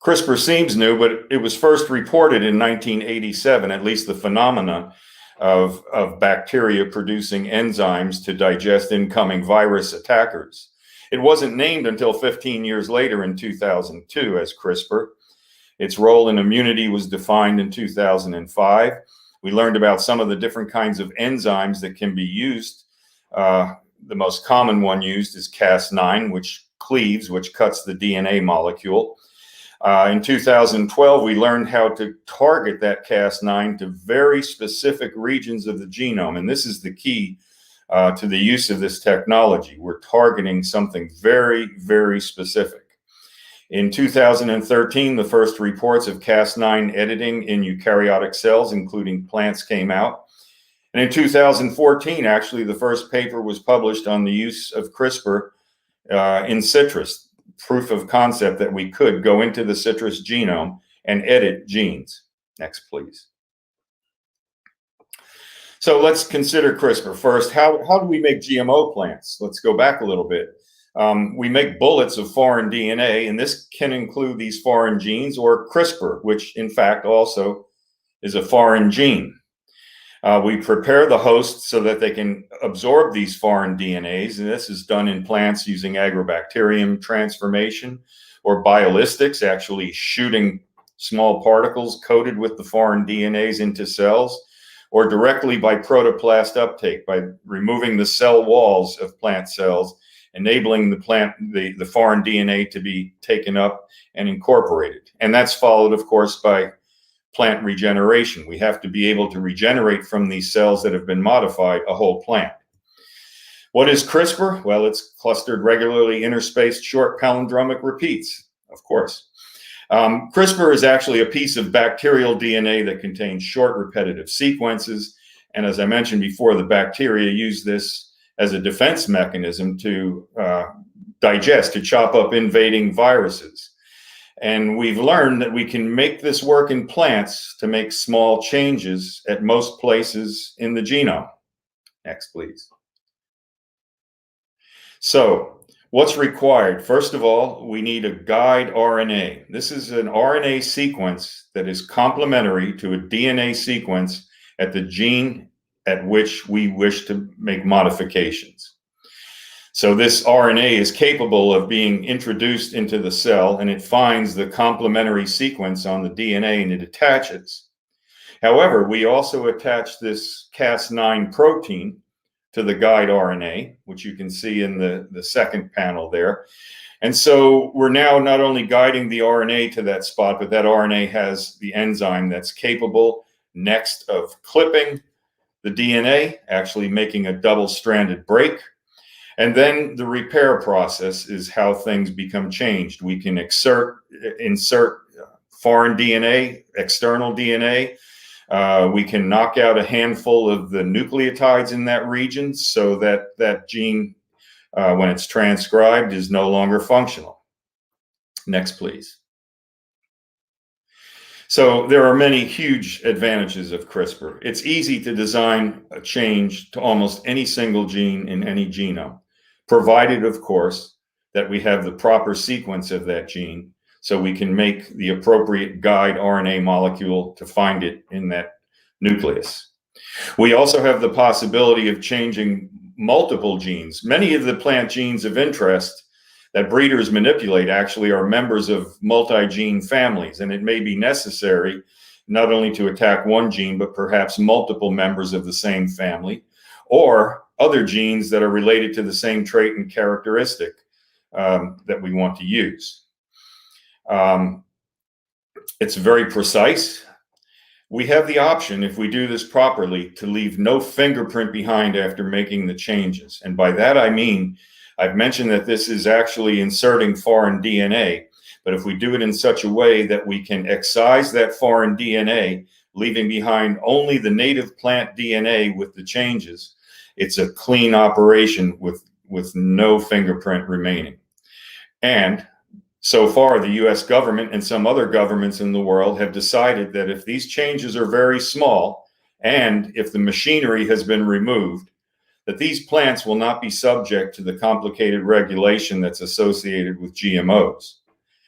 CRISPR seems new, but it was first reported in 1987, at least the phenomena of bacteria producing enzymes to digest incoming virus attackers. It wasn't named until 15 years later in 2002 as CRISPR. Its role in immunity was defined in 2005. We learned about some of the different kinds of enzymes that can be used. The most common one used is Cas9, which cleaves, which cuts the DNA molecule. In 2012, we learned how to target that Cas9 to very specific regions of the genome. And this is the key to the use of this technology. We're targeting something very, very specific. In 2013, the first reports of Cas9 editing in eukaryotic cells, including plants, came out. And in 2014, actually, the first paper was published on the use of CRISPR in citrus. Proof of concept that we could go into the citrus genome and edit genes. Next, please. So let's consider CRISPR first. How do we make GMO plants? Let's go back a little bit. We make bullets of foreign DNA, and this can include these foreign genes or CRISPR, which in fact also is a foreign gene. We prepare the host so that they can absorb these foreign DNAs, and this is done in plants using agrobacterium transformation or biolistics, actually shooting small particles coated with the foreign DNAs into cells, or directly by protoplast uptake, by removing the cell walls of plant cells, enabling the foreign DNA to be taken up and incorporated. And that's followed, of course, by plant regeneration. We have to be able to regenerate from these cells that have been modified a whole plant. What is CRISPR? Well, it's clustered regularly interspaced short palindromic repeats, of course. CRISPR is actually a piece of bacterial DNA that contains short repetitive sequences. And as I mentioned before, the bacteria use this as a defense mechanism to digest, to chop up invading viruses. And we've learned that we can make this work in plants to make small changes at most places in the genome. Next, please. So what's required? First of all, we need a guide RNA. This is an RNA sequence that is complementary to a DNA sequence at the gene at which we wish to make modifications. So this RNA is capable of being introduced into the cell, and it finds the complementary sequence on the DNA and it attaches. However, we also attach this Cas9 protein to the guide RNA, which you can see in the second panel there. And so we're now not only guiding the RNA to that spot, but that RNA has the enzyme that's capable next of clipping the DNA, actually making a double-stranded break. And then the repair process is how things become changed. We can insert foreign DNA, external DNA. We can knock out a handful of the nucleotides in that region so that that gene, when it's transcribed, is no longer functional. Next, please. So there are many huge advantages of CRISPR. It's easy to design a change to almost any single gene in any genome, provided, of course, that we have the proper sequence of that gene so we can make the appropriate guide RNA molecule to find it in that nucleus. We also have the possibility of changing multiple genes. Many of the plant genes of interest that breeders manipulate actually are members of multi-gene families, and it may be necessary not only to attack one gene, but perhaps multiple members of the same family, or other genes that are related to the same trait and characteristic that we want to use. It's very precise. We have the option, if we do this properly, to leave no fingerprint behind after making the changes. And by that I mean, I've mentioned that this is actually inserting foreign DNA, but if we do it in such a way that we can excise that foreign DNA, leaving behind only the native plant DNA with the changes, it's a clean operation with no fingerprint remaining. And so far, the US government and some other governments in the world have decided that if these changes are very small, and if the machinery has been removed, that these plants will not be subject to the complicated regulation that's associated with GMOs,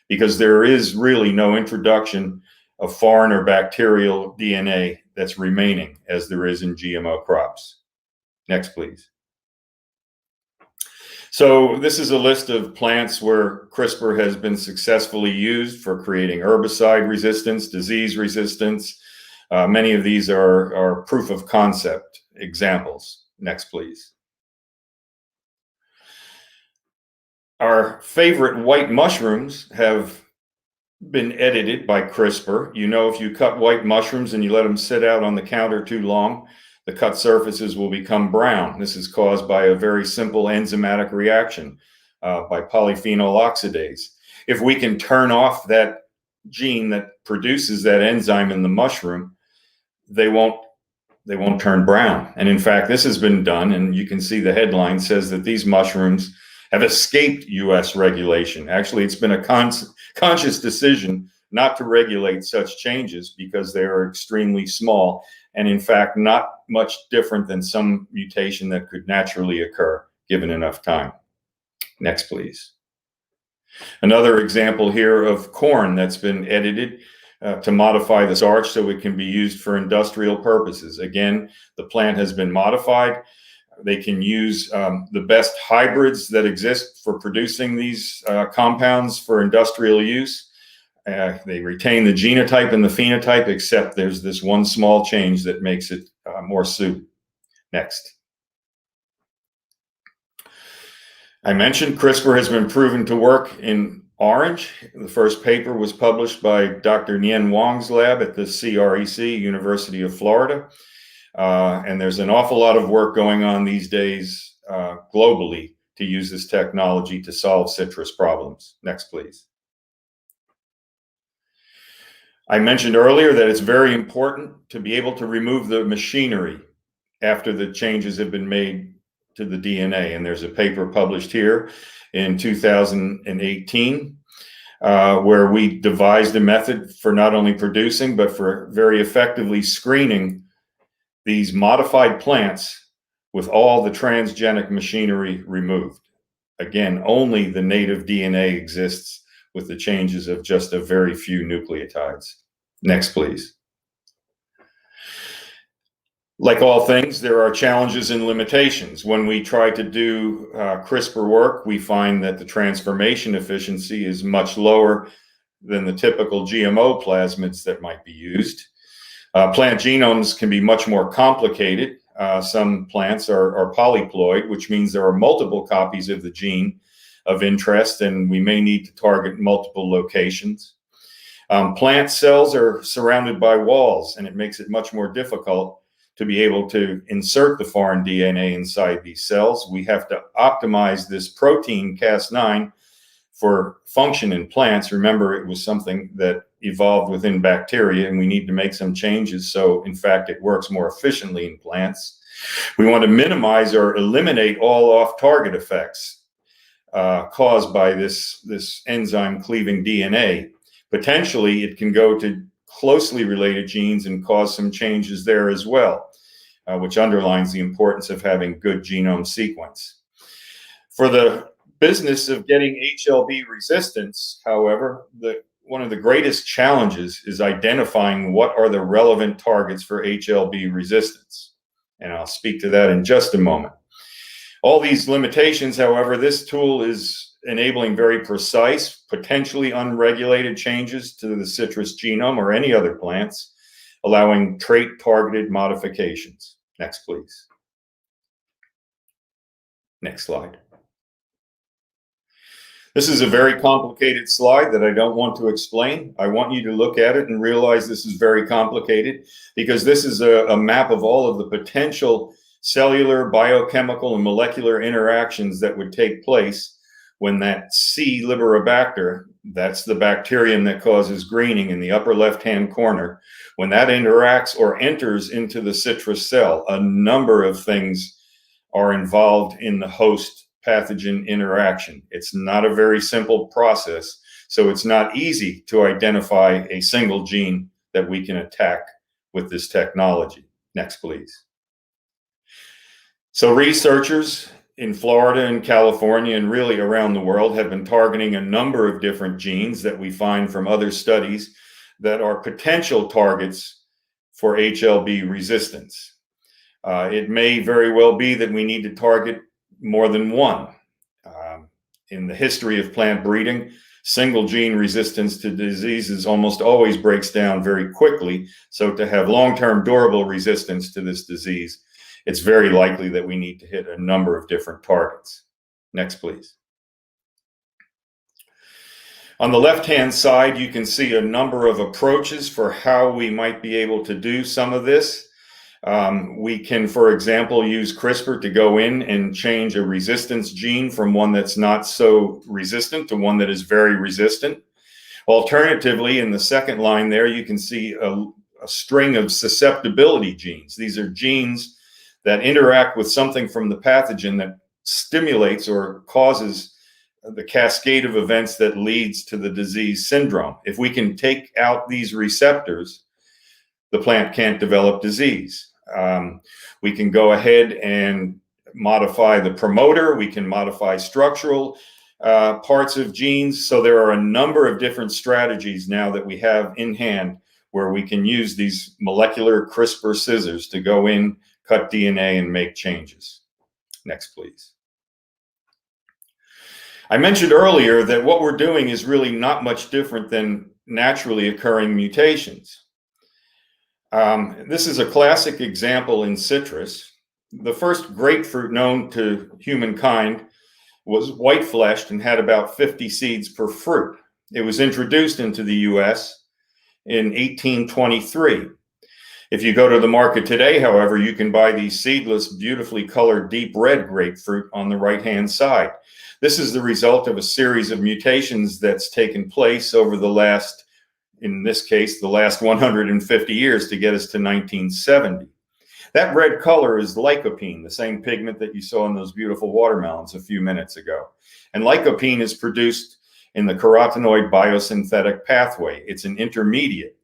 because there is really no introduction of foreign or bacterial DNA that's remaining as there is in GMO crops. Next, please. So this is a list of plants where CRISPR has been successfully used for creating herbicide resistance, disease resistance. Many of these are proof of concept examples. Next, please. Our favorite white mushrooms have been edited by CRISPR. You know, if you cut white mushrooms and you let them sit out on the counter too long, the cut surfaces will become brown. This is caused by a very simple enzymatic reaction by polyphenol oxidase. If we can turn off that gene that produces that enzyme in the mushroom, they won't turn brown. And in fact, this has been done, and you can see the headline says that these mushrooms have escaped US regulation. Actually, it's been a conscious decision not to regulate such changes because they are extremely small and in fact not much different than some mutation that could naturally occur given enough time. Next, please. Another example here of corn that's been edited. to modify the starch so it can be used for industrial purposes. Again, the plant has been modified. They can use the best hybrids that exist for producing these compounds for industrial use. They retain the genotype and the phenotype, except there's this one small change that makes it more suited. Next. I mentioned CRISPR has been proven to work in orange. The first paper was published by Dr. Nien Wong's lab at the CREC, University of Florida. And there's an awful lot of work going on these days globally to use this technology to solve citrus problems. Next, please. I mentioned earlier that it's very important to be able to remove the machinery after the changes have been made to the DNA. And there's a paper published here in 2018 where we devised a method for not only producing, but for very effectively screening these modified plants with all the transgenic machinery removed. Again, only the native DNA exists with the changes of just a very few nucleotides. Next, please. Like all things, there are challenges and limitations. When we try to do CRISPR work, we find that the transformation efficiency is much lower than the typical GMO plasmids that might be used. Plant genomes can be much more complicated. Some plants are polyploid, which means there are multiple copies of the gene of interest, and we may need to target multiple locations. Plant cells are surrounded by walls, and it makes it much more difficult to be able to insert the foreign DNA inside these cells. We have to optimize this protein Cas9 for function in plants. Remember, it was something that evolved within bacteria, and we need to make some changes so, in fact, it works more efficiently in plants. We want to minimize or eliminate all off-target effects caused by this enzyme cleaving DNA. Potentially, it can go to closely related genes and cause some changes there as well, which underlines the importance of having good genome sequence. For the business of getting HLB resistance, however, one of the greatest challenges is identifying what are the relevant targets for HLB resistance. And I'll speak to that in just a moment. All these limitations, however, this tool is enabling very precise, potentially unregulated changes to the citrus genome or any other plants, allowing trait-targeted modifications. Next, please. Next slide. This is a very complicated slide that I don't want to explain. I want you to look at it and realize this is very complicated because this is a map of all of the potential cellular, biochemical, and molecular interactions that would take place when that C. liberobacter, that's the bacterium that causes greening in the upper left-hand corner, when that interacts or enters into the citrus cell, a number of things are involved in the host pathogen interaction. It's not a very simple process, so it's not easy to identify a single gene that we can attack with this technology. Next, please. So researchers in Florida and California and really around the world have been targeting a number of different genes that we find from other studies that are potential targets for HLB resistance. It may very well be that we need to target more than one. In the history of plant breeding, single gene resistance to diseases almost always breaks down very quickly. So to have long-term durable resistance to this disease, it's very likely that we need to hit a number of different targets. Next, please. On the left-hand side, you can see a number of approaches for how we might be able to do some of this. We can, for example, use CRISPR to go in and change a resistance gene from one that's not so resistant to one that is very resistant. Alternatively, in the second line there, you can see a string of susceptibility genes. These are genes that interact with something from the pathogen that stimulates or causes the cascade of events that leads to the disease syndrome. If we can take out these receptors, the plant can't develop disease. We can go ahead and modify the promoter. We can modify structural parts of genes. So there are a number of different strategies now that we have in hand where we can use these molecular CRISPR scissors to go in, cut DNA, and make changes. Next, please. I mentioned earlier that what we're doing is really not much different than naturally occurring mutations. This is a classic example in citrus. The first grapefruit known to humankind was white-fleshed and had about 50 seeds per fruit. It was introduced into the US in 1823. If you go to the market today, however, you can buy these seedless, beautifully colored deep red grapefruit on the right-hand side. This is the result of a series of mutations that's taken place over the last, in this case, the last 150 years to get us to 1970. That red color is lycopene, the same pigment that you saw in those beautiful watermelons a few minutes ago. And lycopene is produced in the carotenoid biosynthetic pathway. It's an intermediate.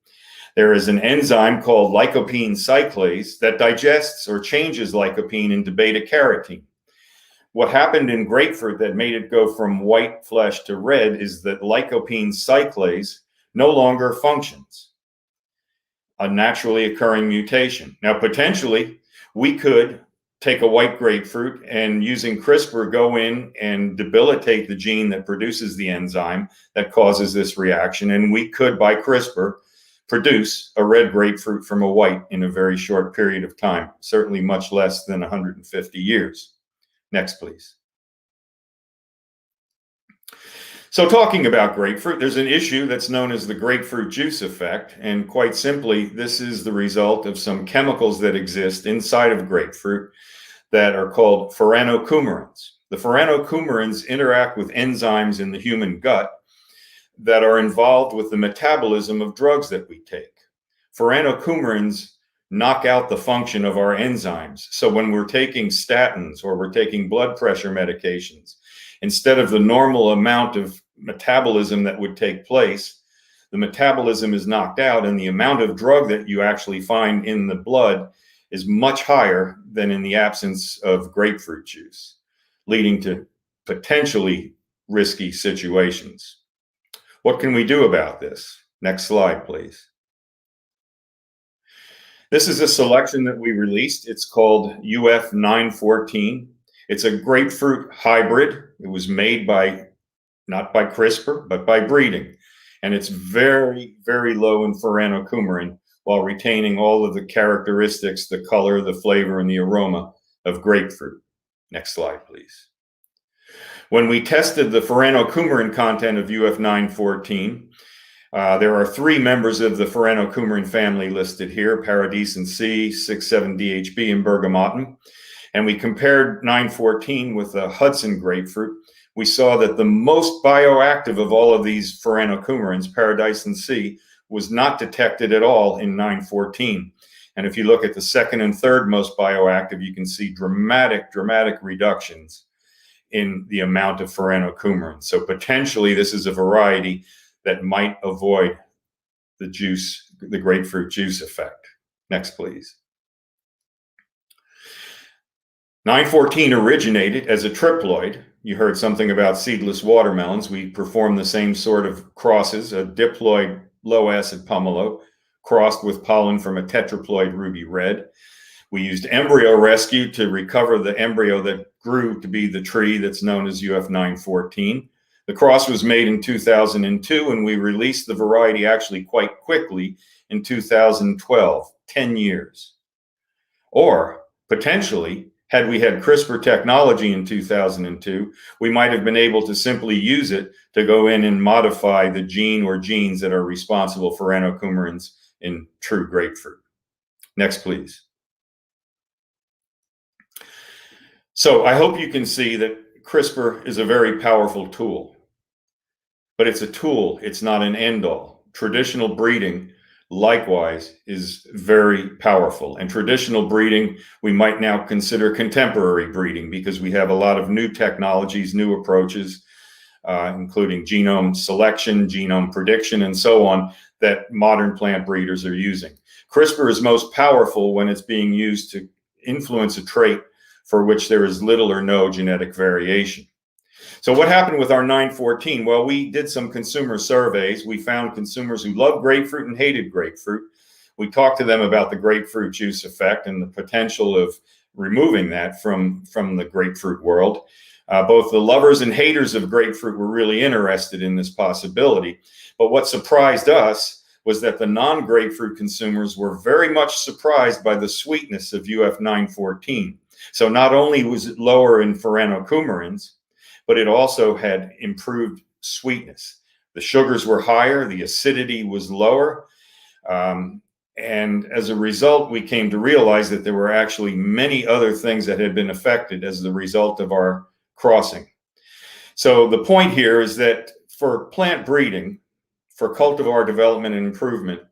There is an enzyme called lycopene cyclase that digests or changes lycopene into beta-carotene. What happened in grapefruit that made it go from white flesh to red is that lycopene cyclase no longer functions. A naturally occurring mutation. Now, potentially, we could take a white grapefruit and using CRISPR go in and debilitate the gene that produces the enzyme that causes this reaction. And we could, by CRISPR, produce a red grapefruit from a white in a very short period of time, certainly much less than 150 years. Next, please. So talking about grapefruit, there's an issue that's known as the grapefruit juice effect. And quite simply, this is the result of some chemicals that exist inside of grapefruit that are called furanocoumarins. The furanocoumarins interact with enzymes in the human gut that are involved with the metabolism of drugs that we take. Furanocoumarins knock out the function of our enzymes. So when we're taking statins or we're taking blood pressure medications, instead of the normal amount of metabolism that would take place, the metabolism is knocked out and the amount of drug that you actually find in the blood is much higher than in the absence of grapefruit juice, leading to potentially risky situations. What can we do about this? Next slide, please. This is a selection that we released. It's called UF 914. It's a grapefruit hybrid. It was made not by CRISPR, but by breeding. And it's very, very low in furanocoumarin while retaining all of the characteristics, the color, the flavor, and the aroma of grapefruit. Next slide, please. When we tested the furanocoumarin content of UF 914, there are 3 members of the furanocoumarin family listed here, Paradisum C, 6,7-DHB, and bergamotin. And we compared 914 with the Hudson grapefruit. We saw that the most bioactive of all of these furanocoumarins, Paradisum C, was not detected at all in 914. And if you look at the second and third most bioactive, you can see dramatic reductions in the amount of furanocoumarin. So potentially this is a variety that might avoid the grapefruit juice effect. Next, please. 914 originated as a triploid. You heard something about seedless watermelons. We performed the same sort of crosses, a diploid low-acid pomelo crossed with pollen from a tetraploid ruby red. We used embryo rescue to recover the embryo that grew to be the tree that's known as UF 914. The cross was made in 2002, and we released the variety actually quite quickly in 2012, 10 years. Or potentially, had we had CRISPR technology in 2002, we might have been able to simply use it to go in and modify the gene or genes that are responsible for furanocoumarins in true grapefruit. Next, please. So I hope you can see that CRISPR is a very powerful tool, but it's a tool, it's not an end-all. Traditional breeding, likewise, is very powerful. And traditional breeding, we might now consider contemporary breeding because we have a lot of new technologies, new approaches, including genome selection, genome prediction, and so on, that modern plant breeders are using. CRISPR is most powerful when it's being used to influence a trait for which there is little or no genetic variation. So what happened with our 914? Well, we did some consumer surveys. We found consumers who loved grapefruit and hated grapefruit. We talked to them about the grapefruit juice effect and the potential of removing that from the grapefruit world. Both the lovers and haters of grapefruit were really interested in this possibility. But what surprised us was that the non-grapefruit consumers were very much surprised by the sweetness of UF 914. So not only was it lower in furanocoumarins, but it also had improved sweetness. The sugars were higher, the acidity was lower, and as a result, we came to realize that there were actually many other things that had been affected as the result of our crossing. So the point here is that for plant breeding, for cultivar development and improvement,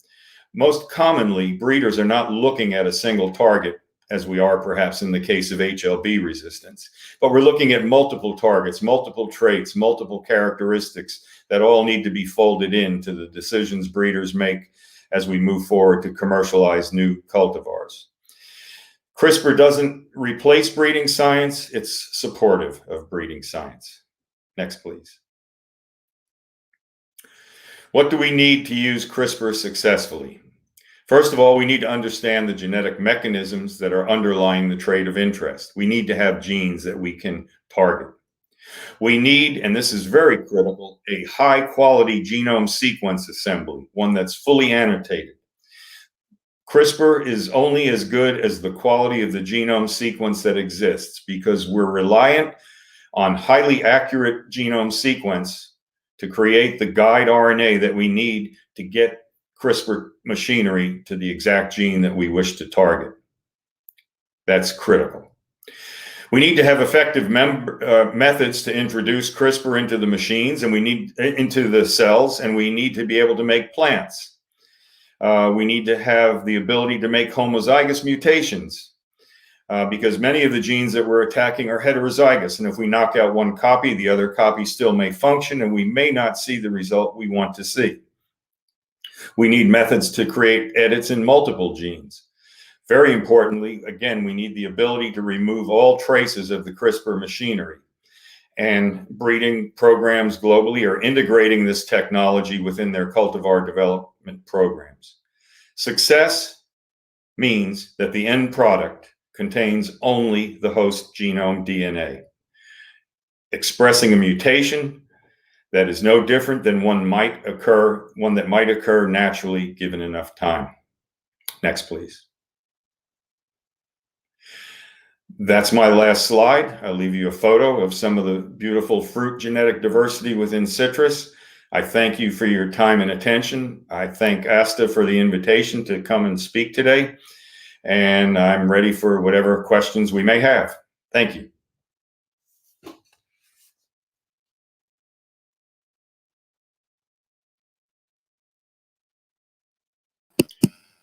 most commonly breeders are not looking at a single target, as we are perhaps in the case of HLB resistance, but we're looking at multiple targets, multiple traits, multiple characteristics that all need to be folded into the decisions breeders make as we move forward to commercialize new cultivars. CRISPR doesn't replace breeding science, it's supportive of breeding science. Next, please. What do we need to use CRISPR successfully? First of all, we need to understand the genetic mechanisms that are underlying the trait of interest. We need to have genes that we can target. We need, and this is very critical, a high-quality genome sequence assembly, one that's fully annotated. CRISPR is only as good as the quality of the genome sequence that exists because we're reliant on highly accurate genome sequence to create the guide RNA that we need to get CRISPR machinery to the exact gene that we wish to target. That's critical. We need to have effective methods to introduce CRISPR into the machines and we need into the cells, and we need to be able to make plants. We need to have the ability to make homozygous mutations because many of the genes that we're attacking are heterozygous, and if we knock out one copy, the other copy still may function and we may not see the result we want to see. We need methods to create edits in multiple genes. Very importantly, again, we need the ability to remove all traces of the CRISPR machinery. And breeding programs globally are integrating this technology within their cultivar development programs. Success means that the end product contains only the host genome DNA, expressing a mutation that is no different than one that might occur naturally given enough time. Next, please. That's my last slide. I'll leave you a photo of some of the beautiful fruit genetic diversity within citrus. I thank you for your time and attention. I thank ASTA for the invitation to come and speak today. And I'm ready for whatever questions we may have. Thank you.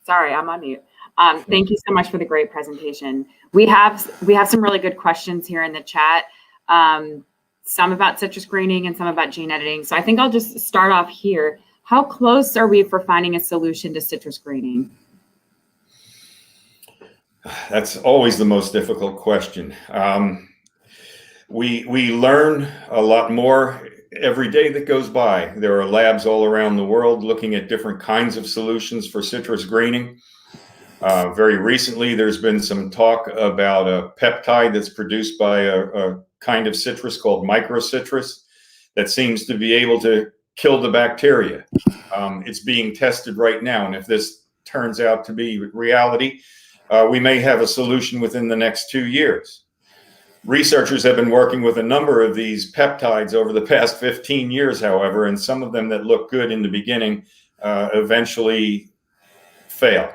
Sorry, I'm on mute. Thank you so much for the great presentation. We have some really good questions here in the chat, some about citrus greening and some about gene editing. So I think I'll just start off here. How close are we for finding a solution to citrus greening? That's always the most difficult question. We learn a lot more every day that goes by. There are labs all around the world looking at different kinds of solutions for citrus greening. Very recently, there's been some talk about a peptide that's produced by a kind of citrus called microcitrus that seems to be able to kill the bacteria. It's being tested right now, and if this turns out to be reality, we may have a solution within the next 2 years. Researchers have been working with a number of these peptides over the past 15 years, however, and some of them that look good in the beginning eventually fail.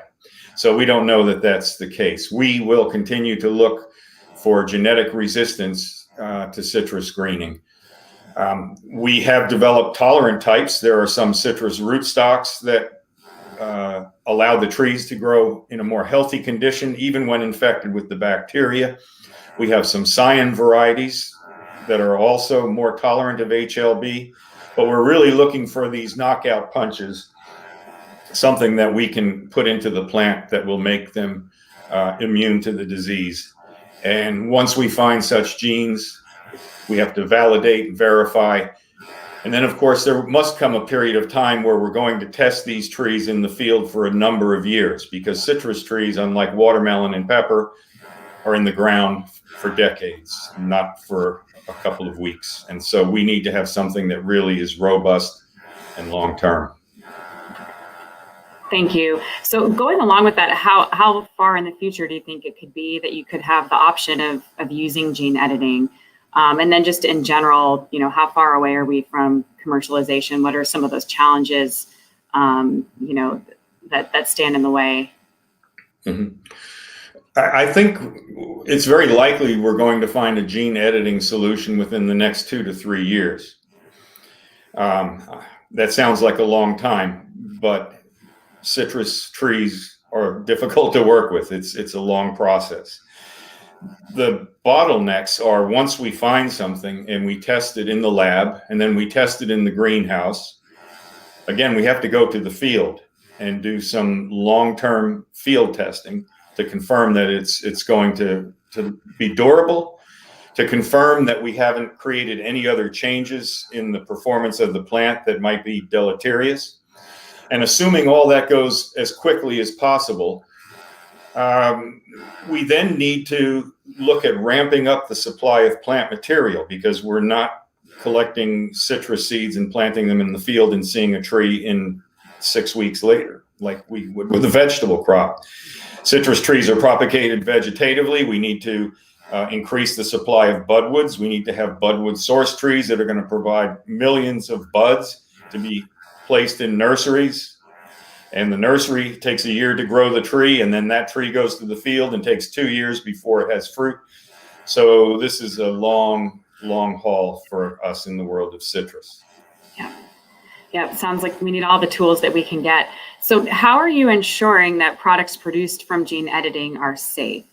So we don't know that that's the case. We will continue to look for genetic resistance to citrus greening. We have developed tolerant types. There are some citrus rootstocks that allow the trees to grow in a more healthy condition, even when infected with the bacteria. We have some cyan varieties that are also more tolerant of HLB, but we're really looking for these knockout punches, something that we can put into the plant that will make them immune to the disease. And once we find such genes, We have to validate and verify. And then, of course, there must come a period of time where we're going to test these trees in the field for a number of years, because citrus trees, unlike watermelon and pepper, are in the ground for decades, not for a couple of weeks. And so we need to have something that really is robust and long-term. Thank you. So going along with that, how far in the future do you think it could be that you could have the option of using gene editing? And then just in general, you know, how far away are we from commercialization? What are some of those challenges, you know, that stand in the way? Mm-hmm. I think it's very likely we're going to find a gene editing solution within the next 2 to 3 years. That sounds like a long time, but citrus trees are difficult to work with. It's a long process. The bottlenecks are, once we find something and we test it in the lab and then we test it in the greenhouse, again, we have to go to the field and do some long-term field testing to confirm that it's going to be durable, to confirm that we haven't created any other changes in the performance of the plant that might be deleterious. And assuming all that goes as quickly as possible, we then need to look at ramping up the supply of plant material, because we're not collecting citrus seeds and planting them in the field and seeing a tree in 6 weeks later, like we would with a vegetable crop. Citrus trees are propagated vegetatively. We need to increase the supply of budwoods. We need to have budwood source trees that are going to provide millions of buds to be placed in nurseries. And the nursery takes a year to grow the tree, and then that tree goes to the field and takes 2 years before it has fruit. So this is a long, long haul for us in the world of citrus. Yeah, it sounds like we need all the tools that we can get. So how are you ensuring that products produced from gene editing are safe?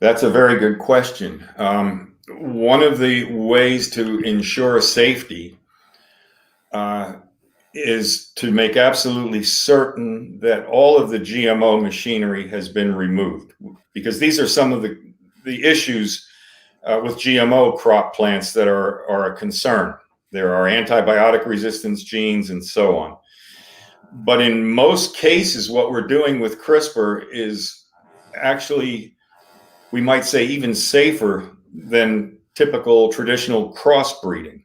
That's a very good question. One of the ways to ensure safety is to make absolutely certain that all of the GMO machinery has been removed, because these are some of the issues with GMO crop plants that are a concern. There are antibiotic resistance genes and so on. But in most cases, what we're doing with CRISPR is actually, we might say, even safer than typical traditional crossbreeding,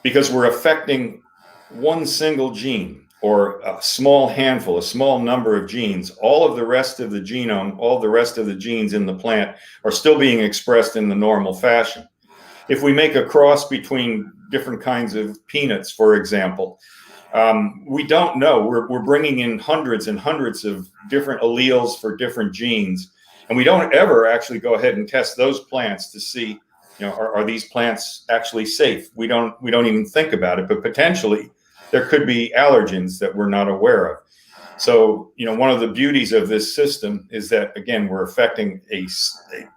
because we're affecting one single gene, or a small handful, a small number of genes. All of the rest of the genome, all the rest of the genes in the plant are still being expressed in the normal fashion. If we make a cross between different kinds of peanuts, for example, we don't know. We're bringing in hundreds and hundreds of different alleles for different genes, and we don't ever actually go ahead and test those plants to see, you know, are these plants actually safe? We don't even think about it, but potentially there could be allergens that we're not aware of. So, you know, one of the beauties of this system is that, again, we're affecting a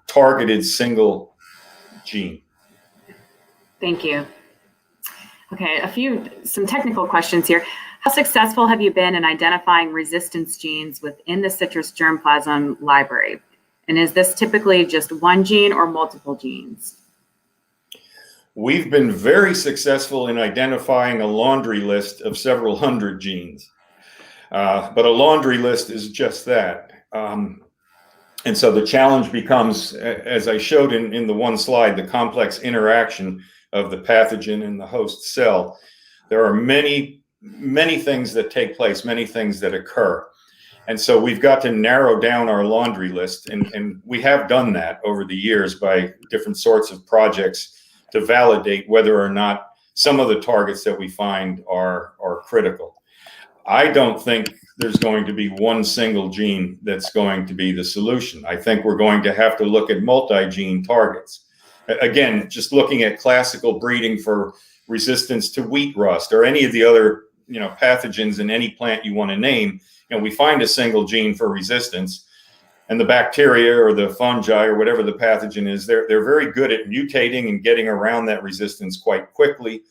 targeted single gene. Thank you. Okay, some technical questions here. How successful have you been in identifying resistance genes within the citrus germplasm library? And is this typically just one gene or multiple genes? We've been very successful in identifying a laundry list of several hundred genes. But a laundry list is just that. And so the challenge becomes, as I showed in the one slide, the complex interaction of the pathogen and the host cell. There are many, many things that take place, many things that occur. And so we've got to narrow down our laundry list. And we have done that over the years by different sorts of projects to validate whether or not some of the targets that we find are critical. I don't think there's going to be one single gene that's going to be the solution. I think we're going to have to look at multi-gene targets. Again, just looking at classical breeding for resistance to wheat rust or any of the other, you know, pathogens in any plant you want to name, you know, we find a single gene for resistance, and the bacteria or the fungi or whatever the pathogen is, they're very good at mutating and getting around that resistance quite quickly.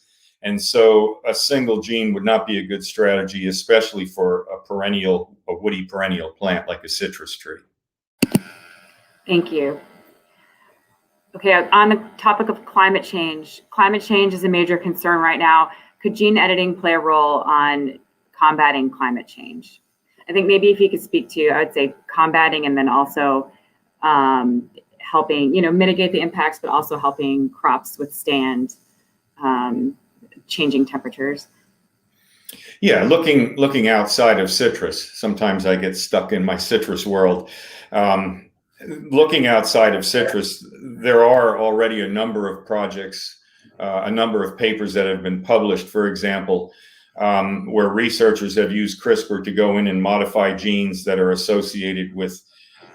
And so a single gene would not be a good strategy, especially for a woody perennial plant like a citrus tree. Thank you. Okay, on the topic of climate change is a major concern right now. Could gene editing play a role on combating climate change? I think maybe if you could speak to, I would say combating and then also helping, mitigate the impacts, but also helping crops withstand changing temperatures. Yeah, looking outside of citrus. Sometimes I get stuck in my citrus world. Looking outside of citrus, there are already a number of projects, a number of papers that have been published, for example, where researchers have used CRISPR to go in and modify genes that are associated with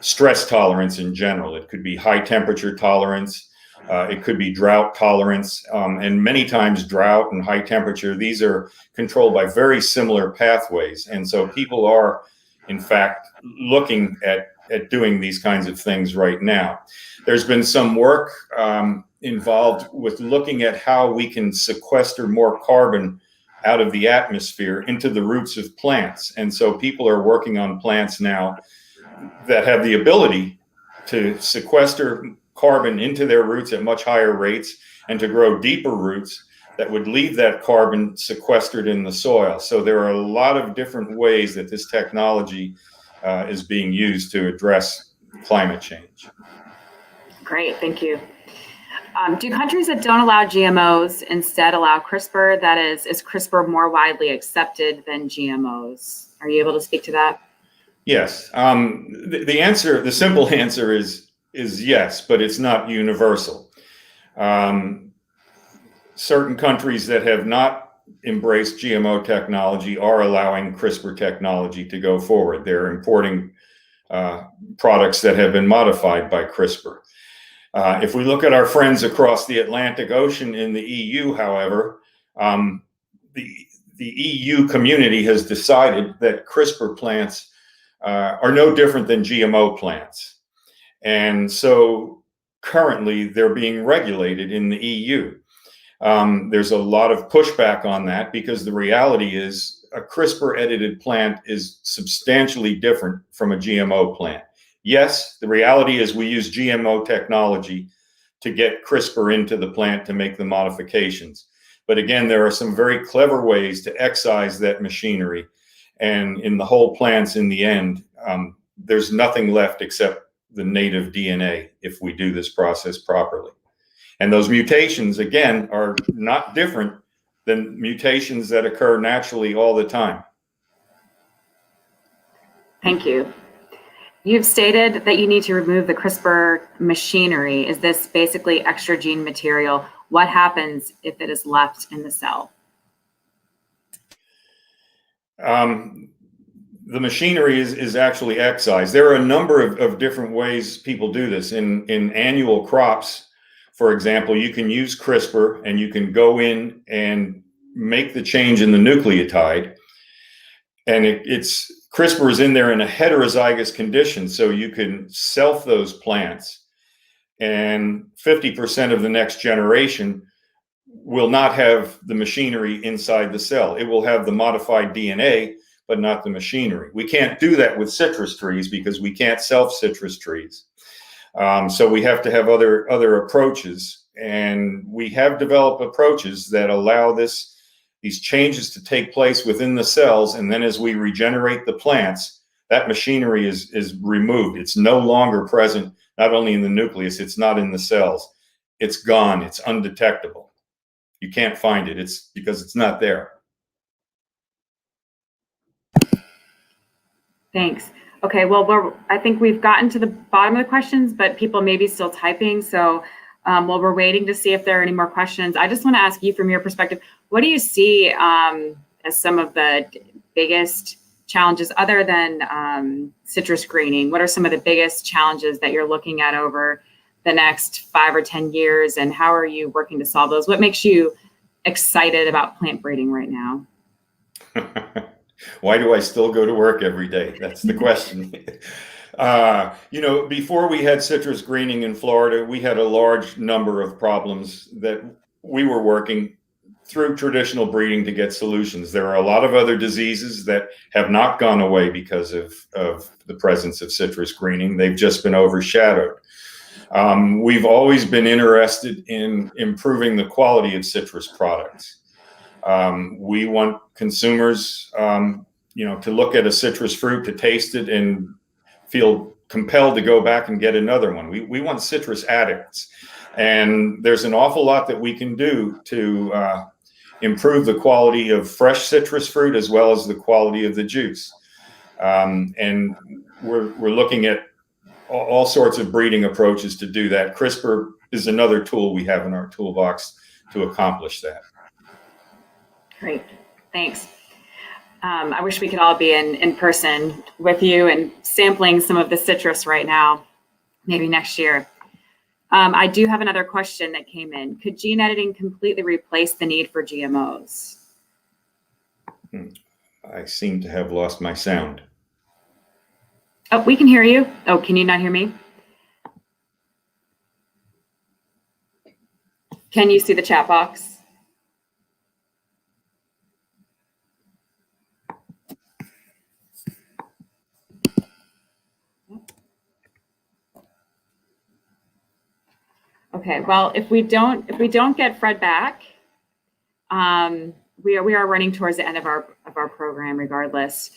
stress tolerance in general. It could be high temperature tolerance, it could be drought tolerance, and many times drought and high temperature, these are controlled by very similar pathways. And so people are, in fact, looking at doing these kinds of things right now. There's been some work involved with looking at how we can sequester more carbon out of the atmosphere into the roots of plants. And so people are working on plants now that have the ability to sequester carbon into their roots at much higher rates and to grow deeper roots that would leave that carbon sequestered in the soil. So there are a lot of different ways that this technology is being used to address climate change. Great, thank you. Do countries that don't allow GMOs instead allow CRISPR? That is CRISPR more widely accepted than GMOs? Are you able to speak to that? Yes. The simple answer is yes, but it's not universal. Certain countries that have not embraced GMO technology are allowing CRISPR technology to go forward. They're importing products that have been modified by CRISPR. If we look at our friends across the Atlantic Ocean in the EU, however, the EU community has decided that CRISPR plants are no different than GMO plants. And so currently they're being regulated in the EU. There's a lot of pushback on that because the reality is a CRISPR edited plant is substantially different from a GMO plant. Yes, the reality is we use GMO technology to get CRISPR into the plant to make the modifications. But again, there are some very clever ways to excise that machinery. And in the whole plants, in the end, there's nothing left except the native DNA if we do this process properly. And those mutations, again, are not different than mutations that occur naturally all the time. Thank you. You've stated that you need to remove the CRISPR machinery. Is this basically extra gene material? What happens if it is left in the cell? The machinery is actually excised. There are a number of different ways people do this. In annual crops, for example, you can use CRISPR and you can go in and make the change in the nucleotide. And CRISPR is in there in a heterozygous condition, so you can self those plants. And 50% of the next generation will not have the machinery inside the cell. It will have the modified DNA, but not the machinery. We can't do that with citrus trees because we can't self citrus trees. So we have to have other approaches, and we have developed approaches that allow these changes to take place within the cells, and then as we regenerate the plants, that machinery is removed. It's no longer present, not only in the nucleus, it's not in the cells. It's gone, it's undetectable. You can't find it, it's because it's not there. Thanks. Okay, well, I think we've gotten to the bottom of the questions, but people may be still typing. So while we're waiting to see if there are any more questions, I just want to ask you from your perspective, what do you see as some of the biggest challenges other than citrus greening? What are some of the biggest challenges that you're looking at over the next 5 or 10 years, and how are you working to solve those? What makes you excited about plant breeding right now? Why do I still go to work every day? That's the question. Before we had citrus greening in Florida, we had a large number of problems that we were working through traditional breeding to get solutions. There are a lot of other diseases that have not gone away because of the presence of citrus greening. They've just been overshadowed. We've always been interested in improving the quality of citrus products. We want consumers, to look at a citrus fruit, to taste it and feel compelled to go back and get another one. We want citrus addicts. And there's an awful lot that we can do to improve the quality of fresh citrus fruit as well as the quality of the juice. And we're looking at all sorts of breeding approaches to do that. CRISPR is another tool we have in our toolbox to accomplish that. Great, thanks. I wish we could all be in person with you and sampling some of the citrus right now, maybe next year. I do have another question that came in. Could gene editing completely replace the need for GMOs? I seem to have lost my sound. Oh, we can hear you. Oh, can you not hear me? Can you see the chat box? Okay, well, if we don't get Fred back, we are running towards the end of our program regardless.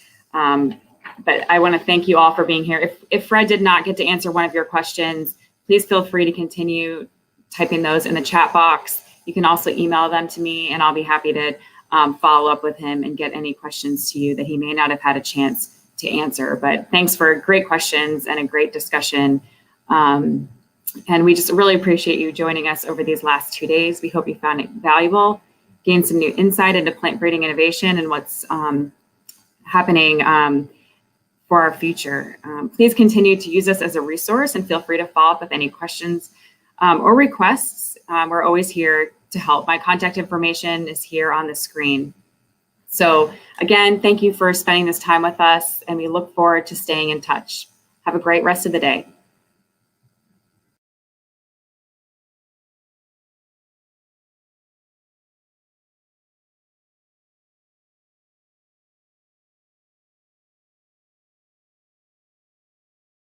But I want to thank you all for being here. If Fred did not get to answer one of your questions, please feel free to continue typing those in the chat box. You can also email them to me, and I'll be happy to follow up with him and get any questions to you that he may not have had a chance to answer. But thanks for great questions and a great discussion. And we just really appreciate you joining us over these last 2 days. We hope you found it valuable, gained some new insight into plant breeding innovation and what's happening for our future. Please continue to use us as a resource and feel free to follow up with any questions or requests. We're always here to help. My contact information is here on the screen. So again, thank you for spending this time with us, and we look forward to staying in touch. Have a great rest of the day.